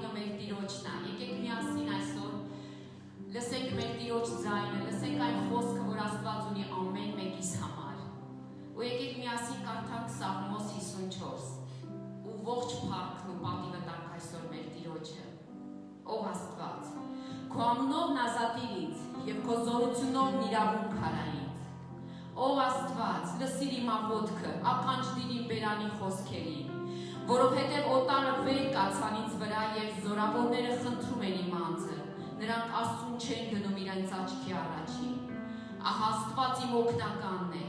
Շարքինը մեր Տիրոջն է։ Եկեք միասին այսօր լսենք մեր Տիրոջ ձայնը, լսենք այն խոսքը, որ Աստված ունի ամեն մեկիս համար։ Ու եկեք միասին կարդանք Սաղմոս 54 ու ողջ փառքն ու պատիվը տանք այսօր մեր Տիրոջը։ Ով Աստված, քո անունով ազատիր ինձ եւ քո զորությունով իրավունք արա ինձ։ Ով Աստված, լսիր իմ աղոթքը, ականջ դիր իմ բերանի խոսքերին, որովհետև օտարը վեր կացան ինձ վրա եւ զորավորները խնդրում են իմ անձը, նրանք Աստծուն չեն գնում իրենց աչքի առաջին։ Ահա Աստված իմ օգնականն է,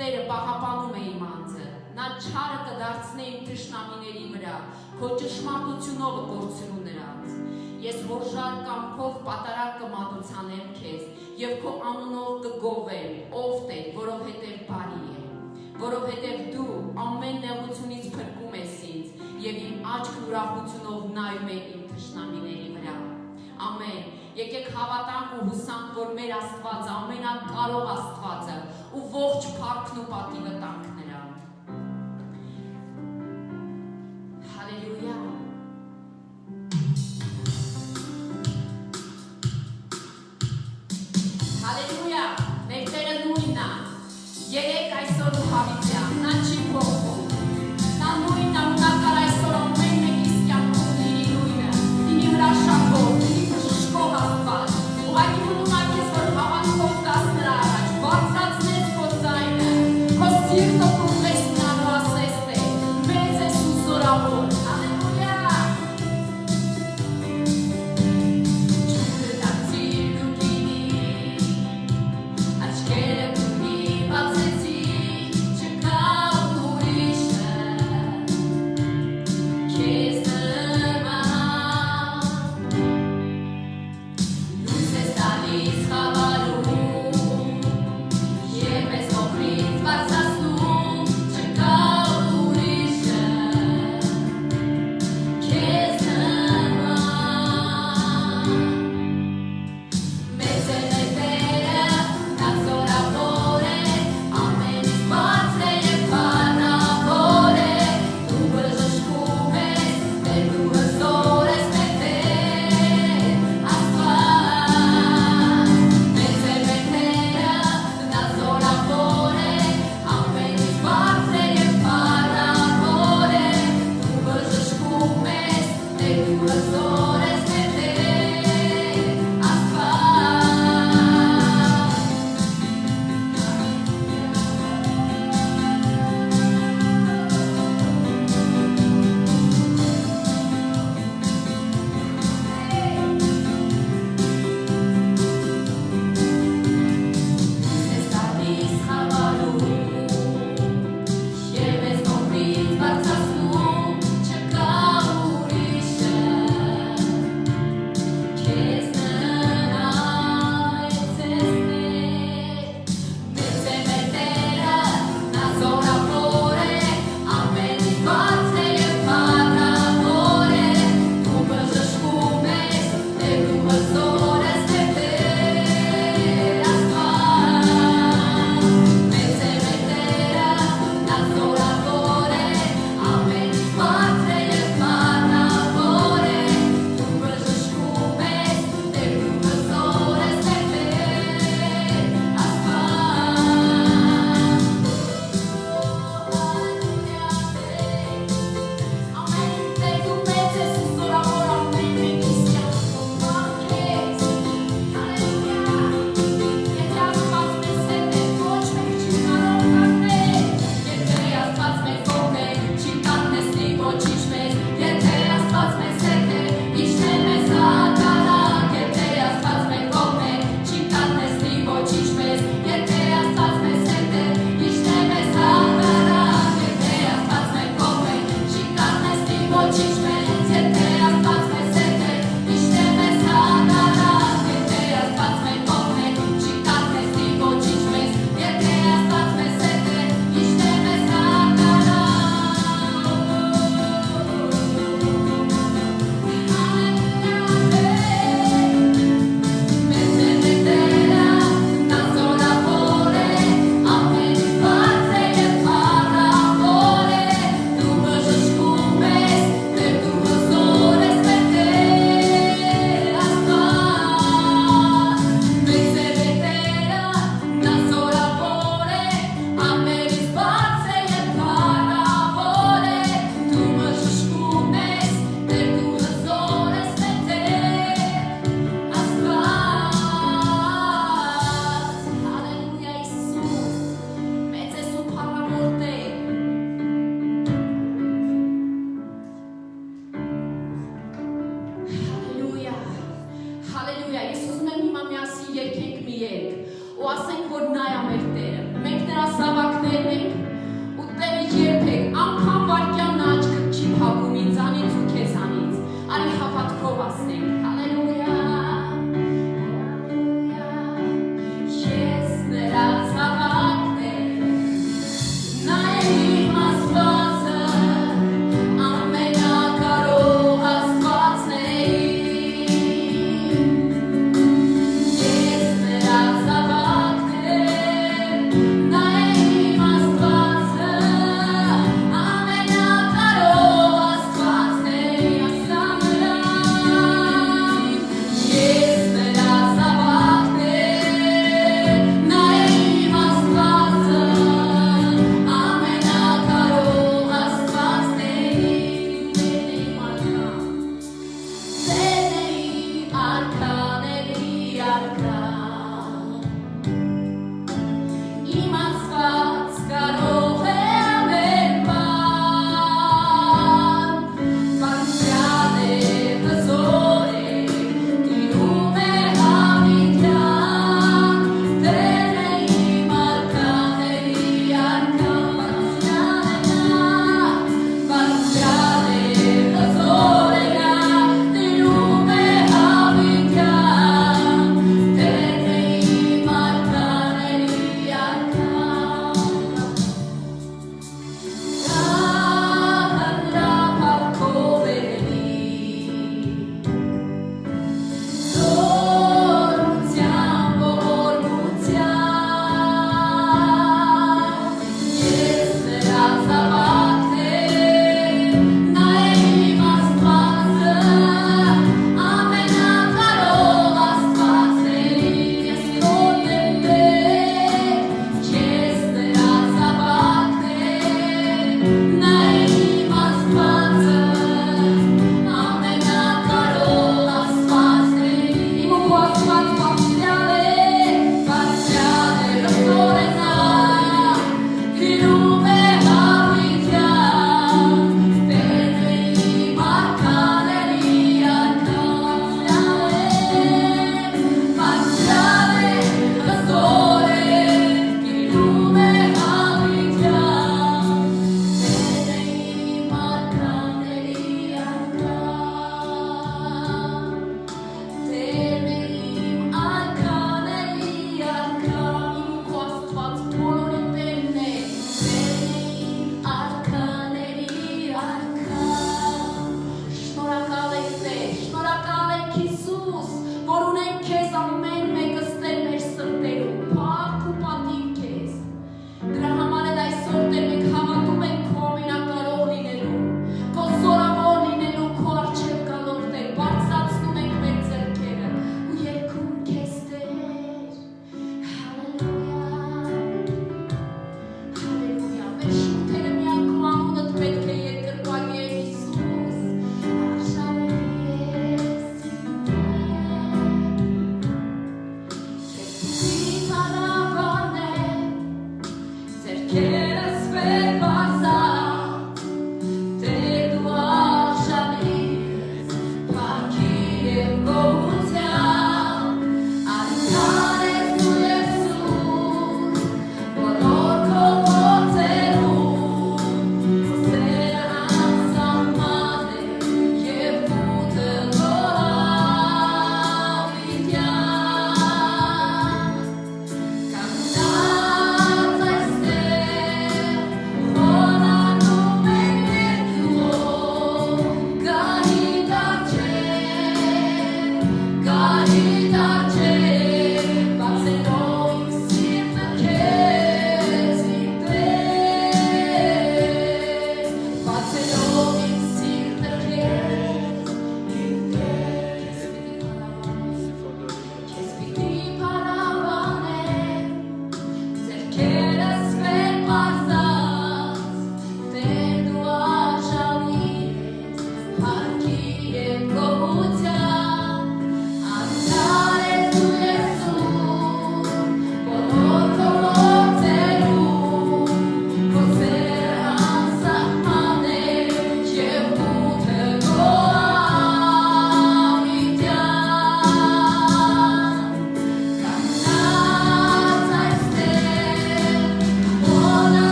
Տերը պահապանում է իմ անձը, նա չարը կդարձնե իմ թշնամիների վրա, քո ճշմարտությունով կորցնու նրանց։ Ես հորժար կամքով պատարակ կմատուցանեմ քեզ եւ քո անունով կգովեմ, ով Տեր, որովհետև բարի է, որովհետև դու ամեն նեղությունից փրկում ես ինձ եւ իմ աչքն ուրախությունով նայում է իմ թշնամիների վրա։ Ամեն։ Եկեք հավատանք ու հուսանք, որ մեր Աստվածը ամենակարող Աստվածը ու ողջ փառքն ու պատիվը տանք նրան։ Հալելույա։ Հալելույա, մեր Տերը նույնն է, երեք այսօր ու հավիտյան, նա չի փոխվում, նա նույնն է ու նա կար այսօր ամեն մեկիս կյանքում լինի նույնը, լինի հրաշագող, լինի բժշկող Աստված, ուղղակի ունում ակես, որ հավատքով տաս նրա առաջ, բարձրացնես քո ձայնը, քո սիրտը կուղես նրան ու ասես Տեր, մեծ ես ու զորավոր, հալելույա։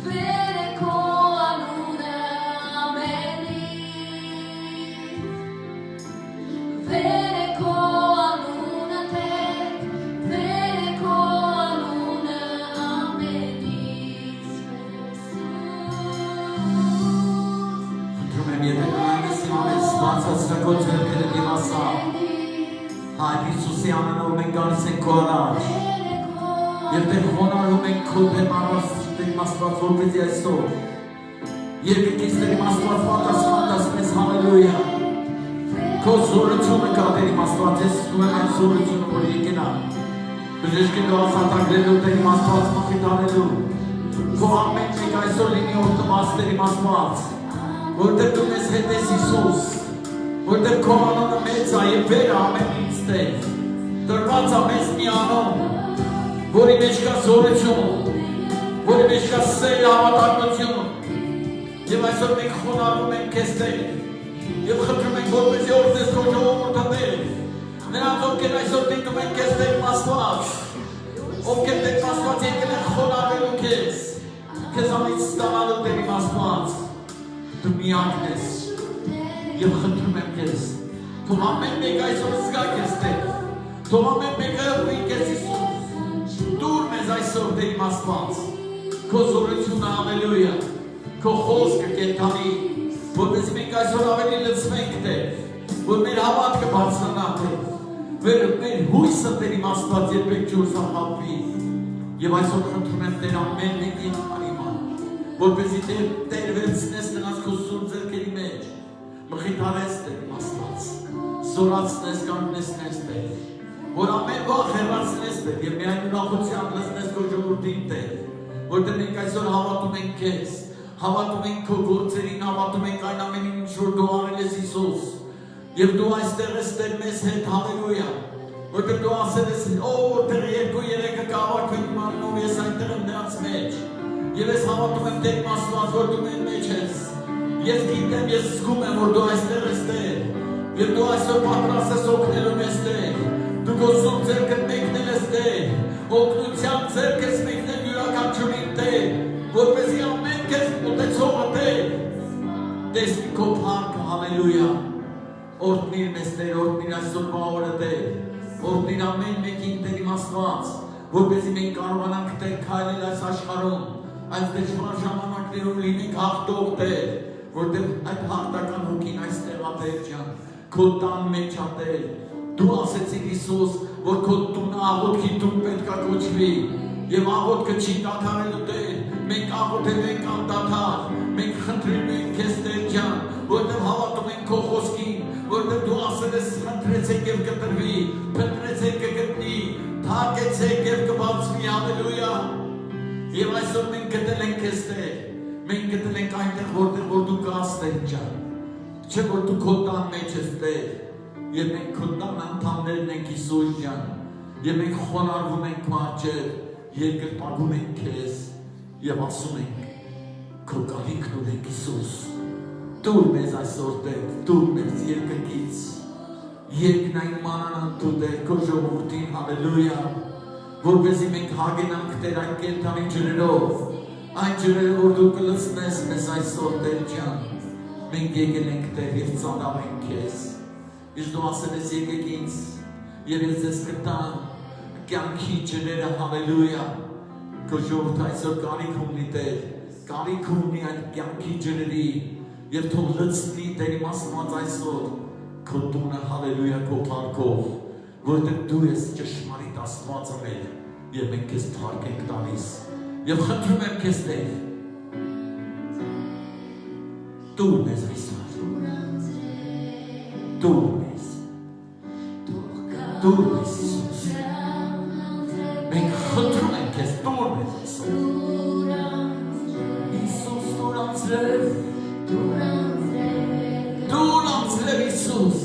Vereko Բացասրակոտ ձերքերը դիմասա Հայր Հիսուսի անունով մենք գալիս ենք քո առաջ Եվ Տեր խոնարհում ենք քո դեմ առած Տեր Աստված որպեսզի այսօր Երկրկիցների Աստված պատասխանես մեզ հալելույա Քո զորությունը կա Տեր Աստված ես զգում եմ այն զորությունը որ եկել է Բժշկի դասատագրելու Տեր Աստված մխիթարելու Քո ամեն մեկ այսօր լինի օրհնված Տեր Աստված Որտեղ դու մեզ հետ ես Հիսուս Որտեղ քո անունը մեծ է եւ վեր ամեն ինչ Տեր Տրված է մեզ մի անուն որի մեջ կա զորություն որի մեջ կա սեր հավատալություն եւ այսօր մենք խոնարհում ենք քեզ Տեր եւ խնդրում ենք որպեսզի օրհնես քո ժողովուրդը Տեր նրանց ովքեր այսօր դիտում են քեզ Տեր Աստված ովքեր Տեր Աստված եկել են խոնարհվելու քեզ քեզանից ստանալու Տեր Աստված դու միակն ես եւ խնդրում եմ քեզ թող ամեն մեկ այսօր զգա քեզ Տեր թող ամեն մեկը ուղի քեզ Հիսուս դուր մեզ այսօր Տեր Աստված քո զորությունը հալելույա քո խոսքը կենթանի որպեսզի մենք այսօր ավելի լցվենք Տեր որ մեր հավատքը բարձրանա Տեր մեր հույսը Տեր Աստված երբեք չուսախաբվի եւ այսօր խնդրում եմ Տեր ամեն մեկին որպեսզի Տեր վերցնես նրանց քո սուրբ ձեռքերի մեջ մխիթարես Տեր Աստված զորացնես կանգնեցնես Տեր որ ամեն բան հեռացնես Տեր եւ միայն ուրախությամբ լցնես քո ժողովրդին Տեր որտեղ մենք այսօր հավատում ենք քեզ հավատում ենք քո գործերին հավատում ենք այն ամենին ինչ որ դու արել ես Հիսուս եւ դու այստեղ ես Տեր մեզ հետ հալելույա որտեղ դու ասել ես որտեղ երկու երեքը կհավաքվեն իմ անունով ես այնտեղ եմ նրանց մեջ Եվ ես հավատում եմ Տեր Աստված, որ դու մեր մեջ ես Ես գիտեմ, ես զգում եմ, որ դու այստեղ ես Տեր Եվ դու այսօր պատրաստ ես օգնելու մեզ Տեր Դու քո սուրբ ձեռքդ մեկնել ես Տեր Օգնության ձեռք ես մեկնել յուրաքանչյուրին Տեր Որպեսզի ամեն քեզ մոտեցողը Տեր Տեսնի քո փառքը, հալելույա Օրհնիր մեզ Տեր, օրհնիր այսօրվա օրը Տեր Օրհնիր ամեն մեկին Տեր իմ Աստված Որպեսզի մենք կարողանանք Տեր քայլել այս աշխարհում Այս դժվար ժամանակներում լինենք հաղթող Տեր, որտեղ այդ հաղթական հոգին այստեղ է Տեր ջան, քո տան մեջ է Տեր։ Դու ասեցիր Հիսուս, որ քո տունը աղոթքի տուն պետք է կոչվի, եւ աղոթքը չի դադարելու Տեր։ Մենք աղոթելու ենք անդադար, մենք խնդրում ենք քեզ Տեր ջան, որտեղ հավատում ենք քո խոսքին, որտեղ դու ասել ես խնդրեցեք եւ կտրվի, փնտրեցեք կգտնի, թակեցեք եւ կբացվի, հալելույա։ Եվ այսօր մենք գտել ենք քեզ Տեր, մենք գտել ենք այնտեղ, որտեղ որ դու կաս Տեր ջան, չէ որ դու քո տան մեջ ես Տեր, եւ մենք քո տան անդամներն ենք Հիսուս ջան, եւ մենք խոնարհվում ենք քո առջև, երկրպագում ենք քեզ եւ ասում ենք քո գալիքն ունենք Հիսուս, դուր մեզ այսօր Տեր, դուր մեզ երկրից, երկնային մանանան դու Տեր քո ժողովրդին, հալելույա որպեսզի մենք հագենանք Տեր այն կենդանի ջրերով, այն ջրերը, որ դու կլցնես մեզ այսօր Տեր ջան, մենք եկել ենք Տեր եւ ծանավ ենք քեզ, իսկ դու ասել ես եկեք ինձ եւ ես ձեզ կտամ կյանքի ջրերը, հալելույա, քո ժողովուրդը այսօր կարիք ունի Տեր, կարիք ունի այդ կյանքի ջրերի եւ թող լցնի Տեր իմ Աստված այսօր քո տունը, հալելույա, քո փառքով որտեղ դու ես ճշմարիտ Աստվածը մեր եւ մենք քեզ փառք ենք տալիս եւ խնդրում եմ քեզ Տեր դու մեզ այսօր դու մեզ Հիսուս մենք խնդրում ենք քեզ դու մեզ այսօր Հիսուս դուր անձրև Հիսուս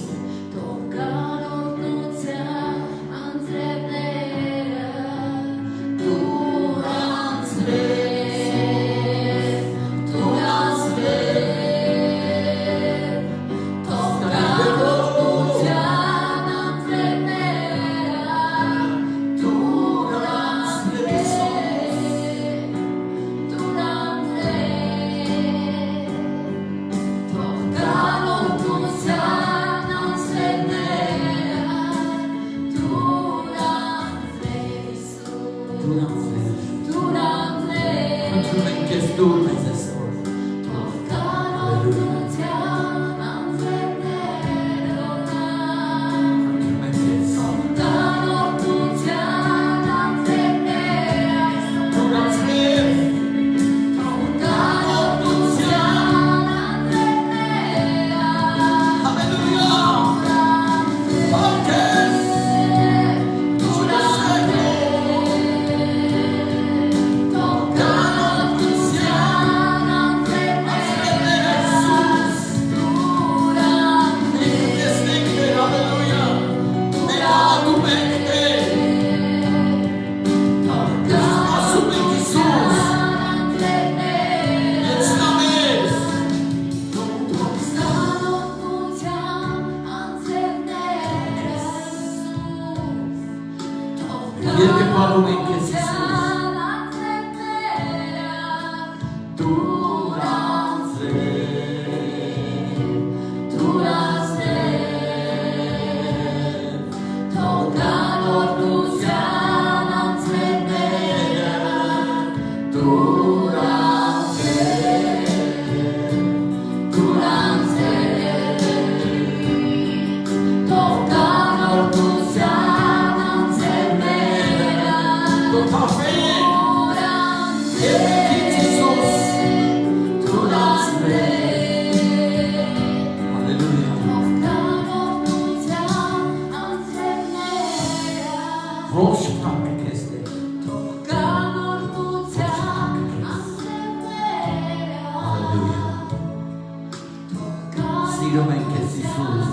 սիրում ենք քեզ Հիսուս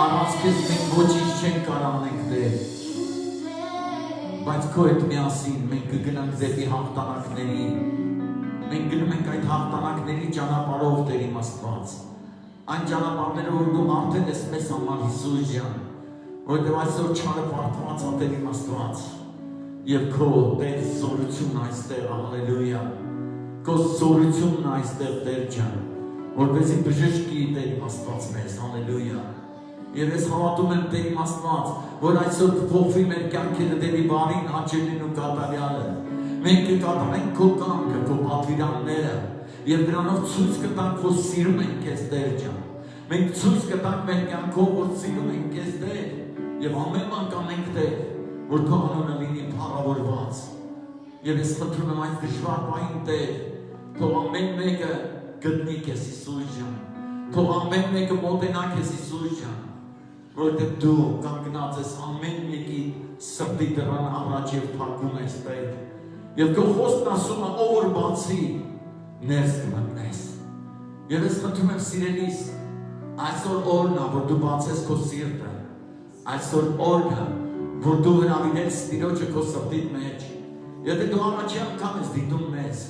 առանց քեզ մենք ոչինչ չենք կարող անենք Տեր բայց քո հետ միասին մենք կգնանք դեպի հաղթանակների մենք գնում ենք այդ հաղթանակների ճանապարհով Տեր իմ Աստված այն ճանապարհները որ դու արդեն ես մեզ համար Հիսուս ջան որտեղ այսօր չարը պարտված է Տեր իմ Աստված եւ քո Տեր զորությունն այստեղ հալելույա քո զորությունն այստեղ Տեր ջան որպեսզի բժշկի Տեր իմ Աստված մեզ հալելույա եւ ես հավատում եմ Տեր իմ Աստված որ այսօր կփոխվի մեր կյանքերը դեպի բարին հաճելին ու կատարյալը մենք կկատարենք քո կամքը քո պատվիրանները եւ դրանով ցույց կտանք որ սիրում ենք քեզ Տեր ջան մենք ցույց կտանք մեր կյանքով որ սիրում ենք քեզ Տեր եւ ամեն բան կանենք Տեր որ քո անունը լինի փառավորված եւ ես խնդրում եմ այս դժվար պահին Տեր թող ամեն մեկը գտնի քեզ Հիսուս ջան թող ամեն մեկը մոտենա քեզ Հիսուս ջան որտեղ դու կանգնած ես ամեն մեկի սրտի դռան առաջ եւ փակում ես Տեր եւ քո խոսքն ասում է ով որ բացի ներս կմտնես եւ ես խնդրում եմ սիրելիս այսօր օրն է որ դու բացես քո սիրտը այսօր օրն է որ դու հրավիրես Տիրոջը քո սրտիդ մեջ եթե դու առաջի անգամ ես դիտում մեզ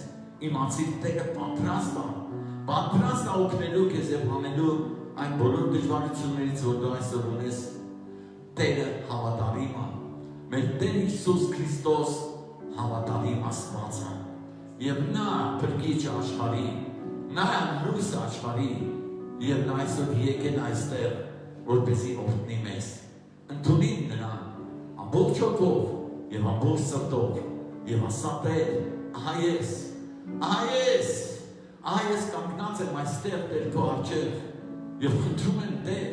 իմացիր Տերը պատրաստ է օգնելու քեզ եւ հանելու այն բոլոր դժվարություններից որ դու այսօր ունես Տերը հավատարիմ է մեր Տեր Հիսուս Քրիստոս հավատարիմ Աստված է եւ նա փրկիչ աշխարհի նա լույս աշխարհի եւ նա այսօր եկել այստեղ որպեսզի օգնի մեզ ընդունի նրան ամբողջ հոգով եւ ամբողջ սրտով եւ ասա Տեր այս կանգնած եմ այստեղ Տեր քո առջև եւ խնդրում եմ Տեր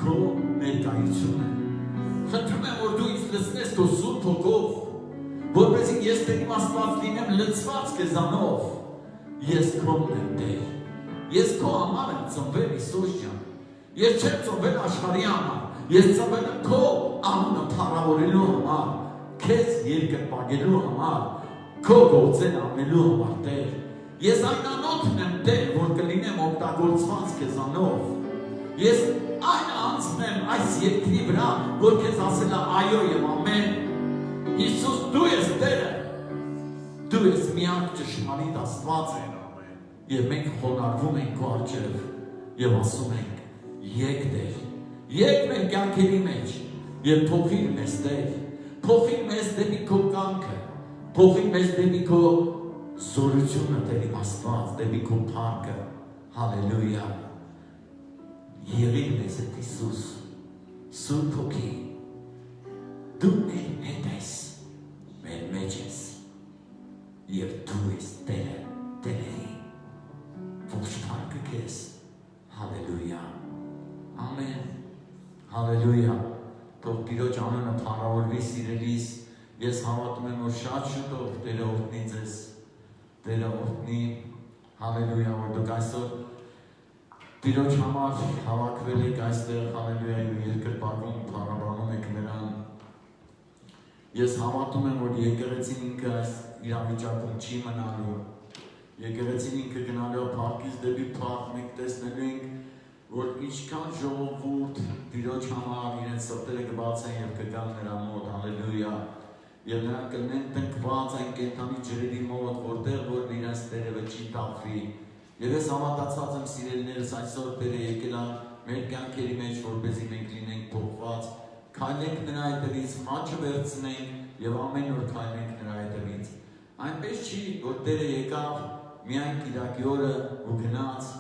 քո ներկայությունը խնդրում եմ որ դու ինձ լցնես քո սուրբ հոգով որպեսզի ես Տեր իմ Աստված լինեմ լցված քեզանով ես քոնն եմ Տեր ես քո համար եմ ծնվել Հիսուս ջան ես չեմ ծնվել աշխարհի համար ես ծնվել եմ քո անունը փառավորելու համար քեզ երկրպագելու համար քո գործեր անելու համար Տեր ես այն անոթն եմ Տեր որ կլինեմ օգտագործված քեզանով ես այն անձն եմ այս երկրի վրա որ քեզ ասել է այո եւ ամեն Հիսուս դու ես Տերը դու ես միակ ճշմարիտ Աստվածը եւ մենք խոնարհվում ենք քո առջև եւ ասում ենք եկ Տեր եկ մեր կյանքերի մեջ եւ փոխիր մեզ Տեր փոխիր մեզ դեպի քո կամքը փոխիր մեզ դեպի քո զորությունը Տեր իմ Աստված դեպի քո փառքը հալելույա եղիր մեզ Հիսուս սուրբ հոգի դու մեր հետ ես մեր մեջ ես եւ դու ես Տերը Տերերի ողջ փառքը քեզ հալելույա ամեն հալելույա թող Տիրոջ անունը փառավորվի սիրելիս ես հավատում եմ որ շատ շուտով Տերը օրհնի ձեզ Տերը օրհնի հալելույա որ դուք այսօր Տիրոջ համար հավաքվել եք այստեղ հալելույա եւ երկրպագում փառաբանում եք նրան ես հավատում եմ որ եկեղեցին ինքը այս իրավիճակում չի մնալու եկեղեցին ինքը գնալու է փառքից դեպի փառք մենք տեսնելու ենք որ ինչքան ժողովուրդ Տիրոջ համար իրենց սրտերը կբացեն եւ կգան նրա մոտ հալելույա եւ նրանք կլինեն տնկված այն կենդանի ջրերի մոտ որտեղ որ իրենց տերևը չի տապվի եւ ես հավատացած եմ սիրելիներս այսօր Տերը եկել է մեր կյանքերի մեջ որպեսզի մենք լինենք փոխված քայլենք նրա հետևից խաչը վերցնենք եւ ամեն օր քայլենք նրա հետևից այնպես չի որ Տերը եկավ միայն Կիրակի օրը ու գնաց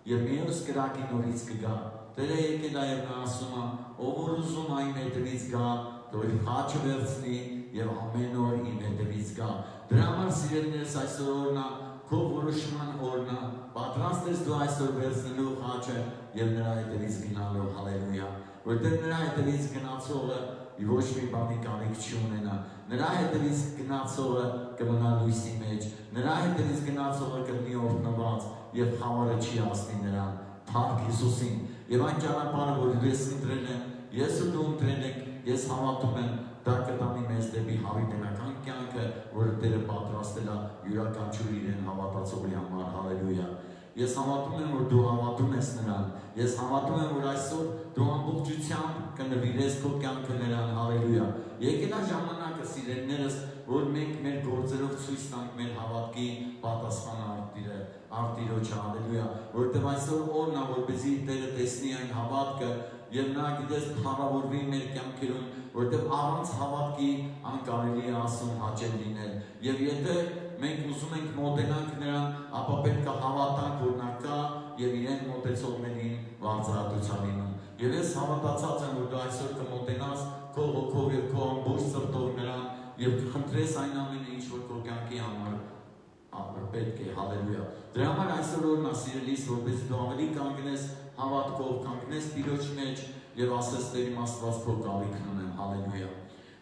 եւ մյուս կրակի նորից կգա Տերը եկել է եւ նա ասում է ով որ ուզում այն հետևից գա թող խաչը վերցնի եւ ամեն օր իմ հետևից գա դրա համար սիրելիներս այսօր օրն է քո որոշման օրն է պատրաստ ես դու այսօր վերցնելու խաչը եւ նրա հետևից գնալու հալելույա որտեղ նրա հետևից գնացողը ոչ մի բանի կարիք չունենա նրա հետևից գնացողը կմնա լույսի մեջ նրա հետևից գնացողը կլինի օրհնված եւ խավարը չի ասնի նրան փառք Հիսուսին եւ այն ճանապարհը որ ես ընտրել եմ ես ու դու ընտրել եք ես հավատում եմ դա կտանի մեզ դեպի հավիտենական կյանքը որը Տերը պատրաստել է յուրաքանչյուր իրեն հավատացողի համար հալելույա Ես հավատում եմ, որ դու հավատում ես նրան։ Ես հավատում եմ, որ այսօր դու ամբողջությամբ կնվիրես քո կյանքը նրան, հալելույա։ Եկել է ժամանակը, սիրելիներս, որ մենք մեր գործերով ցույց տանք մեր հավատքի պատասխանը արտիրոջը, հալելույա։ Որտեղ այսօր օրն է, որպեսզի Տերը տեսնի այն հավատքը եւ նա գիտես փառավորվի մեր կյանքերում, որտեղ առանց հավատքի անկարելի է ասում հաճել լինել։ Եվ եթե մենք ուզում ենք մոտենանք նրան, ապա պետք է հավատանք, որ նա կա եւ իրեն մոտեցողներին վարձատրություն լինում։ Եվ ես հավատացած եմ, որ դու այսօր կմոտենաս քո հոգով եւ քո ամբողջ սրտով նրան եւ կխնդրես այն ամենը, ինչ որ քո կյանքի համար պետք է, հալելույա։ Դրա համար այսօր օրն ասիրելիս, որպես դու ավելի կանգնես հավատքով, կանգնես Տիրոջ մեջ եւ ասես Տեր իմ Աստված քո կալիքն ունեմ, հալելույա։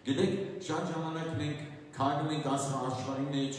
Գիտեք, շատ ժամանակ մենք քայլում ենք աշխարհի մեջ,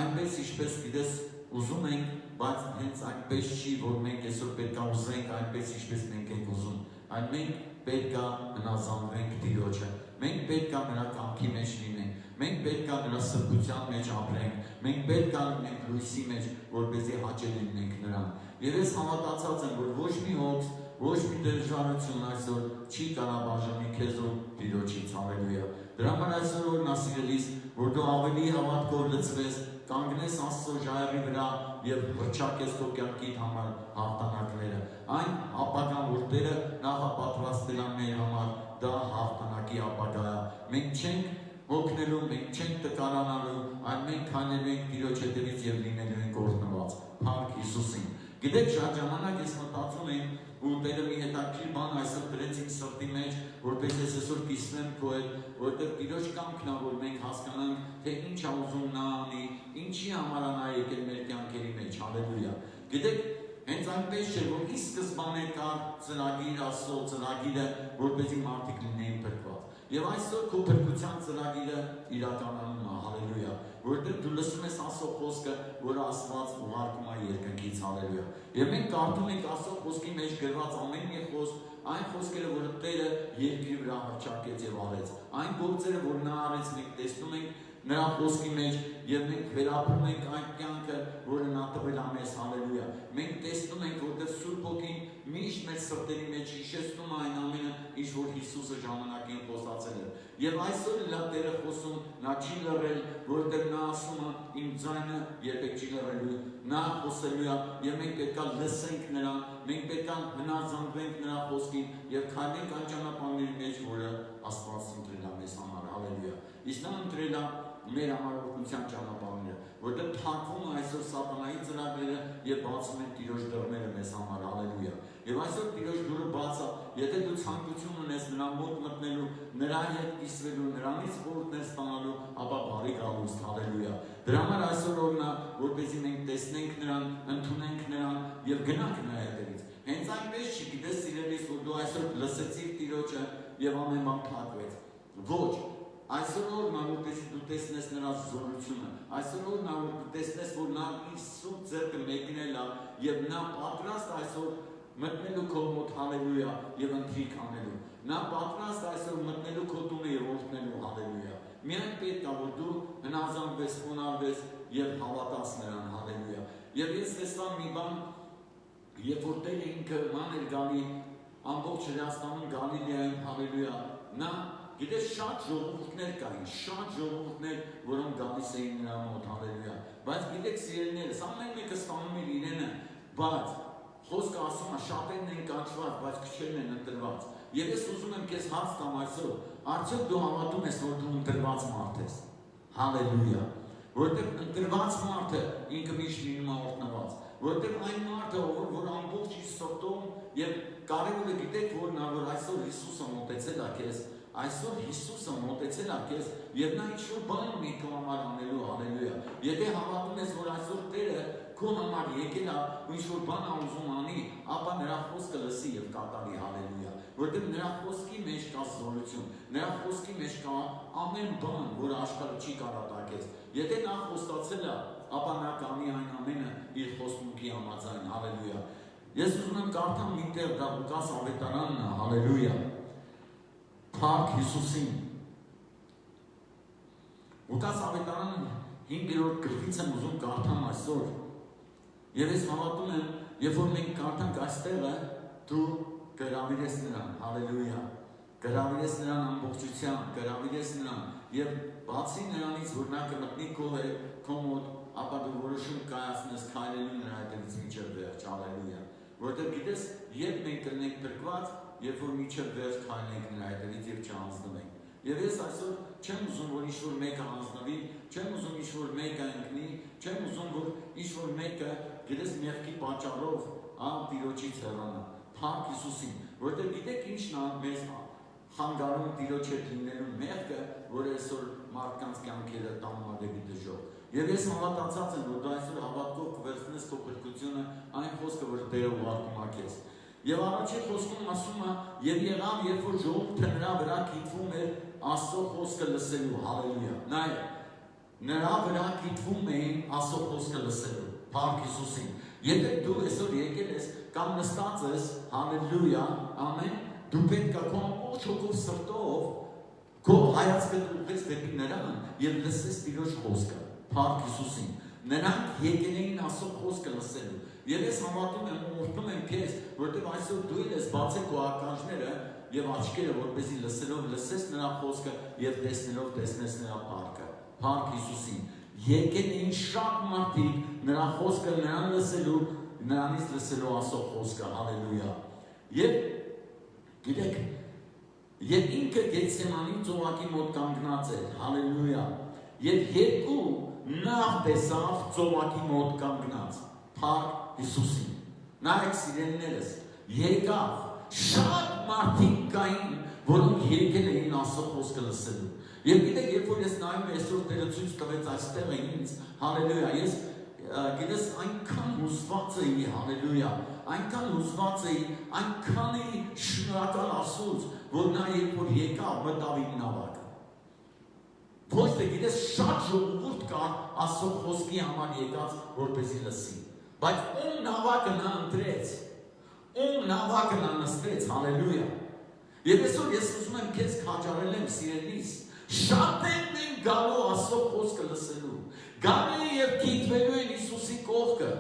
այնպես ինչպես գիտես ուզում ենք, բայց հենց այնպես չի, որ մենք այսօր պետք է ուզենք այնպես ինչպես մենք ենք ուզում, այլ մենք պետք է հնազանդվենք Տիրոջը, մենք պետք է նրա կամքի մեջ լինենք, մենք պետք է նրա սրբության մեջ ապրենք, մենք պետք է լինենք լույսի մեջ, որպեսզի հաճելի լինենք նրան։ Եվ ես հավատացած եմ, որ ոչ մի հոգս, ոչ մի դժվարություն այսօր չի կարող բաժանի քեզ ու Տիրոջից, հալելույա։ Դրա համար այսօր օրն ասիրելիս, որ դու ավելի հավատքով լցվես, կանգնես Աստծո ժայռի վրա եւ հռչակես քո կյանքի համար հաղթանակները։ Այն ապագան, որ Տերը նախապատրաստել է մեր համար, դա հաղթանակի ապագա է։ Մենք չենք հոգնելու, մենք չենք տկարանալու, այլ մենք քայլելու ենք Տիրոջ հետևից եւ լինելու ենք օրհնված։ Փառք Հիսուսին։ Գիտեք, շատ ժամանակ ես մտածում եմ, ու Տերը մի հետաքրքիր բան այսօր դրեց իմ սրտի մեջ, որպես ես այսօր կիսվեմ քո հետ, որտեղ Տիրոջ կամքն է, որ մենք հասկանանք, թե ինչ է ուզում նա անի, ինչի համար նա եկել մեր կյանքերի մեջ, հալելույա։ Գիտեք, հենց այնպես չէ, որ ի սկզբանե կար ծրագիր Աստծո ծրագիրը, որպեսզի մարդիկ լինեին փրկված։ Եվ այսօր քո փրկության ծրագիրը իրականանում է, հալելույա, որտեղ դու լսում ես Աստծո խոսքը, որ Աստված ուղարկում է երկնքից, հալելույա։ Եվ մենք կարդում ենք Աստծո խոսքի մեջ գրված ամեն մի խոսք, այն խոսքերը, որ Տերը երկրի վրա հռչակեց եւ արեց, այն գործերը, որ նա արեց, մենք տեսնում ենք նրա խոսքի մեջ եւ մենք վերապրում ենք այն կյանքը, որը նա տվել է մեզ, հալելույա։ Մենք տեսնում ենք, որտեղ Սուրբ Հոգին միշտ մեր սրտերի մեջ հիշեցնում է այն ամենը, ինչ որ Հիսուսը ժամանակին խոսացել է։ Եվ այսօր լավ Տերը խոսում, նա չի լռել, որտեղ նա ասում է իմ ձայնը երբեք չի լռելու, նա խոսելու է եւ մենք պետք է լսենք նրան, մենք պետք է հնազանդվենք նրա խոսքին եւ քայլենք այն ճանապարհների մեջ, որը Աստված ընտրել է մեզ համար, հալելույա։ Իսկ նա ընտրել է մեր համարողության ճանապարհները, որտեղ թաքվում է այսօր սատանայի ծրագրերը եւ բացում են Տիրոջ դռները մեզ համար, հալելույա։ Եվ այսօր Տիրոջ դուռը բաց է, եթե դու ցանկություն ունես նրա մոտ մտնելու, նրա հետ կիսվելու, նրանից խորհուրդներ ստանալու, ապա բարի գալուստ, հալելույա։ Դրա համար այսօր օրն է, որպեսզի մենք տեսնենք նրան, ընդունենք նրան եւ գնանք նրա հետևից։ Հենց այնպես չի, գիտես սիրելիս, որ դու այսօր լսեցիր Տիրոջը եւ ամեն բան փակվեց։ Ոչ, այսօր օրն է, որպեսզի դու տեսնես նրա զորությունը, այսօր օրն է, որ դու տեսնես, որ նա իր սուրբ ձեռքը մեկնել է եւ նա պատրաստ այսօր մտնելու քո մոտ, հալելույա, եւ ընթրիք անելու։ Նա պատրաստ այսօր մտնելու քո տունը եւ օրհնելու, հալելույա։ Միայն պետք է, որ դու հնազանդվես, խոնարհվես եւ հավատաս նրան, հալելույա։ Եվ ես տեսա մի բան, երբ որ Տերը ինքը ման էր գալի ամբողջ Հրեաստանում, Գալիլեայում, հալելույա, նա գիտես շատ ժողովուրդներ կային, շատ ժողովուրդներ, որոնք գալիս էին նրա մոտ, հալելույա։ Բայց գիտեք սիրելիներս, ամեն մեկը ստանում էր իրենը, բայց խոսքը ասում է շատերն են կանչված, բայց քչերն են ընտրված։ Եվ ես ուզում եմ քեզ հարց տամ այսօր, արդյոք դու հավատում ես, որ դու ընտրված մարդ ես։ Հալելույա։ Որտեղ ընտրված մարդը ինքը միշտ լինում է օրհնված, որտեղ այն մարդը, որ ամբողջ իր սրտով եւ կարևորը գիտեք որն է, որ այսօր Հիսուսը մոտեցել է քեզ, այսօր Հիսուսը մոտեցել է քեզ եւ նա ինչ-որ բան ունի քո համար անելու, հալելույա։ Եթե հավատում ես, որ այսօր Տերը քո համար եկել է ու ինչ-որ բան ուզում անի, ապա նրա խոսքը լսի եւ կատարի, հալելույա։ Որտեղ նրա խոսքի մեջ կա զորություն, նրա խոսքի մեջ կա ամեն բան, որ աշխարհը չի կարող տալ քեզ։ Եթե նա խոստացել է, ապա նա կանի այն ամենը իր խոստմունքի համաձայն, հալելույա։ Ես ուզում եմ կարդամ մի տեղ, դա Լուկաս ավետարանն է, հալելույա։ Փառք Հիսուսին։ Լուկաս ավետարանը 5-րդ գլխից եմ ուզում կարդամ այսօր։ Եվ ես հավատում եմ, երբ որ մենք կարդանք այստեղը, դու կհրավիրես նրան, հալելույա, կհրավիրես նրան ամբողջությամբ, կհրավիրես նրան, եւ բացի նրանից, որ նա կմտնի քո մոտ, ապա դու որոշում կայացնես քայլելու նրա հետևից մինչև վերջ, հալելույա, որտեղ գիտես, երբ մենք կլինենք փրկված, երբ որ մինչև վերջ քայլենք նրա հետևից եւ չանձնվենք։ Եվ ես այսօր չեմ ուզում, որ ինչ-որ մեկը հանձնվի, չեմ ուզում ինչ-որ մեկը ընկնի, չեմ ուզում, որ ինչ-որ մեկը գիտես մեղքի պատճառով Տիրոջից հեռանա։ Փառք Հիսուսին, որտեղ գիտեք ինչն է մեզ խանգարում Տիրոջ հետ լինելու մեղքը, որ այսօր մարդկանց կյանքերը տանում է դեպի դժոխք։ Եվ ես հավատացած եմ, որ դու այսօր հավատքով կվերցնես քո փրկությունը, այն խոսքը, որ Տերը ուղարկում է քեզ։ Եվ առաջին խոսքում ասում է, եւ եղավ, երբ որ ժողովուրդը նրա վրա քիթվում էր Աստծո խոսքը լսելու, հալելույա։ Նայ, նրա վրա քիթվում էին Աստծո խոսքը լսելու, փառք Հիսուսին։ Եթե դու այսօր եկել ես կամ նստած ես, հալելույա, ամեն, դու պետք է քո ամբողջ հոգով սրտով քո հայացքը ուղղես դեպի նրան եւ լսես Տիրոջ խոսքը, փառք Հիսուսին։ Նրանք եկել էին Աստծո խոսքը լսելու։ Եվ ես հավատում եմ ու ուղղում եմ քեզ, որտեղ այսօր դու ես բացել քո ականջները եւ աչքերը, որպեսզի լսելով լսես նրա խոսքը եւ տեսնելով տեսնես նրա փառքը։ Փառք Հիսուսին։ Եկել էին շատ մարդիկ նրա խոսքը նրան լսելու, նրանից լսելու Աստծո խոսքը, հալելույա։ Եվ գիտեք, եւ ինքը Գեթսեմանի ծովակի մոտ կանգնած էր, հալելույա։ Եվ երկու նավ տեսավ ծովակի մոտ կանգնած, փառք Հիսուսին։ Նայեք սիրելիներս, եկավ շատ մարդիկ կային, որոնք եկել էին Աստծո խոսքը լսելու։ Եվ գիտեք, երբ որ ես նայում եմ այսօր Տերը ցույց տվեց այստեղ ինձ, հալելույա, ես գիտես այնքան հուզված էի, հալելույա, այնքան հուզված էի, այնքանի շնորհակալ Աստծուց, որ նա երբ որ եկավ մտավ իմ նավակը։ Ոչ թե գիտես շատ ժողովուրդ կա Աստծո խոսքի համար եկած, որպեսզի լսի։ Բայց ում նավակը նա ընտրեց, ում նավակը նա նստեց, հալելույա։ Եվ այսօր ես ուզում եմ քեզ քաջարել եմ սիրելիս, շատերն են գալու Աստծո խոսքը լսելու, գալու են եւ քիթվելու են Հիսուսի կողքը,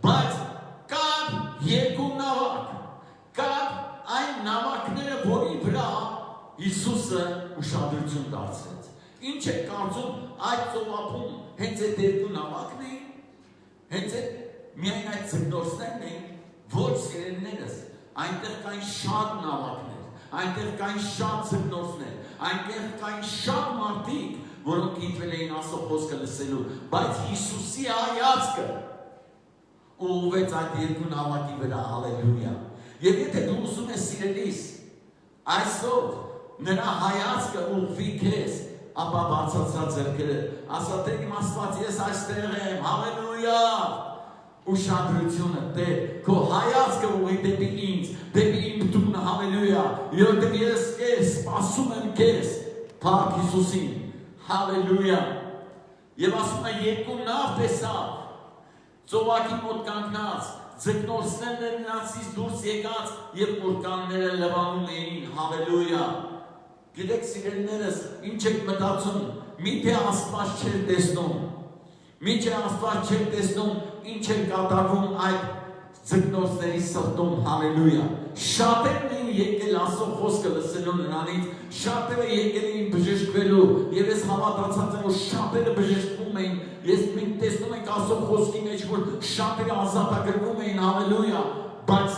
բայց կան երկու նավակ, կան այն նավակները, որի վրա Հիսուսը ուշադրություն դարձրեց։ Ինչ է կարծում այդ ծովափում հենց այդ երկու նավակն էին, հենց այդ միայն այդ ձգնորսներն էին, ոչ սիրելիներս, այնտեղ կային շատ նավակներ, այնտեղ կային շատ ձգնորսներ, այնտեղ կային շատ մարդիկ, որոնք իջվել էին Աստծո խոսքը լսելու, բայց Հիսուսի հայացքը ուղղվեց այդ երկու նավակի վրա, հալելույա։ Եվ եթե դու ուզում ես սիրելիս, այսօր նրա հայացքը ուղղվի քեզ, ապա բարձրացրած ձեռքերը, ասա Տեր իմ Աստված, ես այստեղ եմ, հալելույա։ Ուշադրությունը Տեր, քո հայացքը ուղղի դեպի ինձ, դեպի իմ տունը, հալելույա, որտեղ ես քեզ սպասում եմ քեզ, փառք Հիսուսին, հալելույա։ Եվ ասում է երկու նավ տեսավ, ծովակի մոտ կանգնած, ձկնորսներն նրանցից դուրս եկած եւ մուրկանները լվանում էին, հալելույա։ Գիտեք սիրելիներս, ինչ եք մտածում, միթե Աստված չէր տեսնում, միթե Աստված չէր տեսնում, ինչ է կատարվում այդ ձկնորսների սրտում, հալելույա։ Շատերն էին եկել Աստծո խոսքը լսելու նրանից, շատերը եկել էին բժշկվելու, եւ ես հավատացած եմ, որ շատերը բժշկվում էին, մենք տեսնում ենք Աստծո խոսքի մեջ, որ շատերը ազատագրվում էին, հալելույա, բայց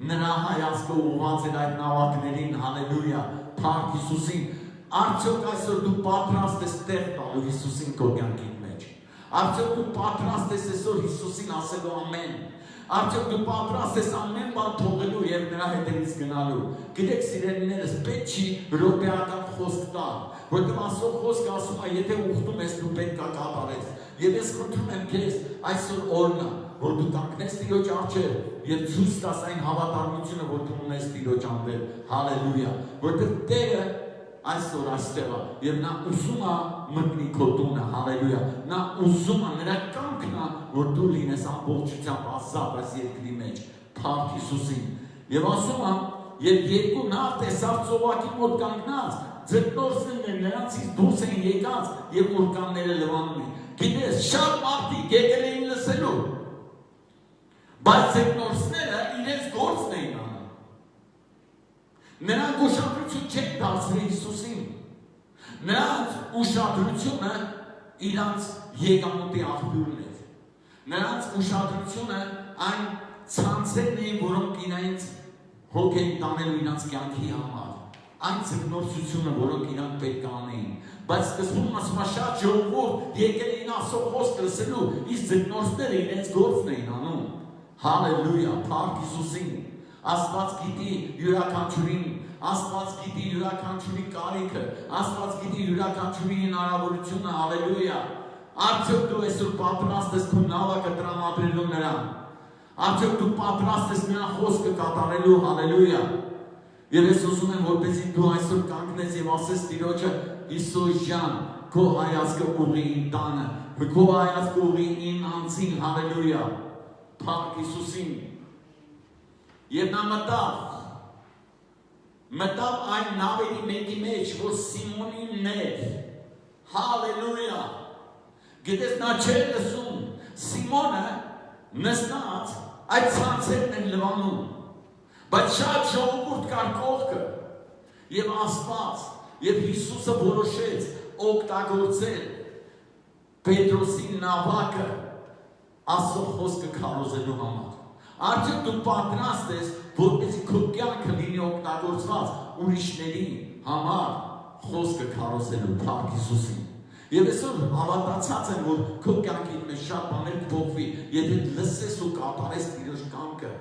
նրա հայացքը ուղղված էր այդ նավակներին, հալելույա, փառք Հիսուսին։ Արդյոք այսօր դու պատրաստ ես տեղ տալու Հիսուսին քո կյանքի մեջ։ Արդյոք դու պատրաստ ես այսօր Հիսուսին ասելու ամեն։ Արդյոք դու պատրաստ ես ամեն բան թողելու եւ նրա հետևից գնալու։ Գիտեք սիրելիներս, պետք չի ռոպեական խոսք տալ, որտեղ Աստծո խոսքը ասում է, եթե ուխտում ես, դու պետք է կատարես։ Եվ ես խնդրում եմ քեզ այսօր օրն է, որ դու կանգնես Տիրոջ առջև եւ ցույց տաս այն հավատարմությունը, որ դու ունես Տիրոջ հանդեպ, հալելույա, որտեղ Տերը այսօր այստեղ է եւ նա ուզում է մտնի քո տունը, հալելույա, նա ուզում է, նրա կամքն է, որ դու լինես ամբողջությամբ ազատ այս երկրի մեջ, փառք Հիսուսին։ Եվ ասում է, եւ երկու նավ տեսավ ծովակի մոտ կանգնած, ձկնորսներն նրանցից դուրս են եկած եւ մուրկանները լվանում են։ Գիտես, շատ մարդիկ եկել էին Բայց ձգնորսները իրենց գործն էին անում։ Նրանք ուշադրություն չեն դարձրել Հիսուսին։ Նրանց ուշադրությունը իրանց եկամուտի աղբյուրն էր։ Նրանց ուշադրությունը այն ցանցերն էին, որոնք իրենց հոգին տանելու իրանց կյանքի համար։ Այն ձգնորսությունը, որոնք իրանք պետք է անեին։ Բայց սկզբում ասում է շատ ժողովուրդ եկել էին Աստծո խոսքը լսելու, իսկ ձգնորսները իրենց գործն էին անում։ Հալելույա, փառք Հիսուսին։ Աստված գիտի յուրաքանչյուրին, Աստված գիտի յուրաքանչյուրի կարիքը, Աստված գիտի յուրաքանչյուրի հնարավորությունը, հալելույա։ Արդյոք դու այսօր պատրաստ ես քո նավակը տրամադրելու նրան։ Արդյոք դու պատրաստ ես նրա խոսքը կատարելու, հալելույա։ Եվ ես ուզում եմ, որպեսզի դու այսօր կանգնես եւ ասես Տիրոջը, Հիսուս ջան, քո հայացքը ուղղի իմ տանը, քո հայացքը ուղղի իմ անձին, հալելույա։ Փառք Հիսուսին։ Եվ նա մտավ այն նավերի մեկի մեջ, որ Սիմոնինն էր, հալելույա։ Գիտես, նա չէր լսում, Սիմոնը նստած այդ ցանցերն են լվանում, բայց շատ ժողովուրդ կար կողքը, եւ Աստված, եւ Հիսուսը որոշեց օգտագործել Պետրոսի նավակը Աստծո խոսքը քարոզելու համար։ Արդյոք դու պատրաստ ես, որպեսզի քո կյանքը լինի օգտագործված ուրիշների համար խոսքը քարոզելու, փառք Հիսուսին։ Եվ այսօր հավատացած եմ, որ քո կյանքի մեջ շատ բաներ կփոխվի, եթե լսես ու կատարես Տիրոջ կամքը։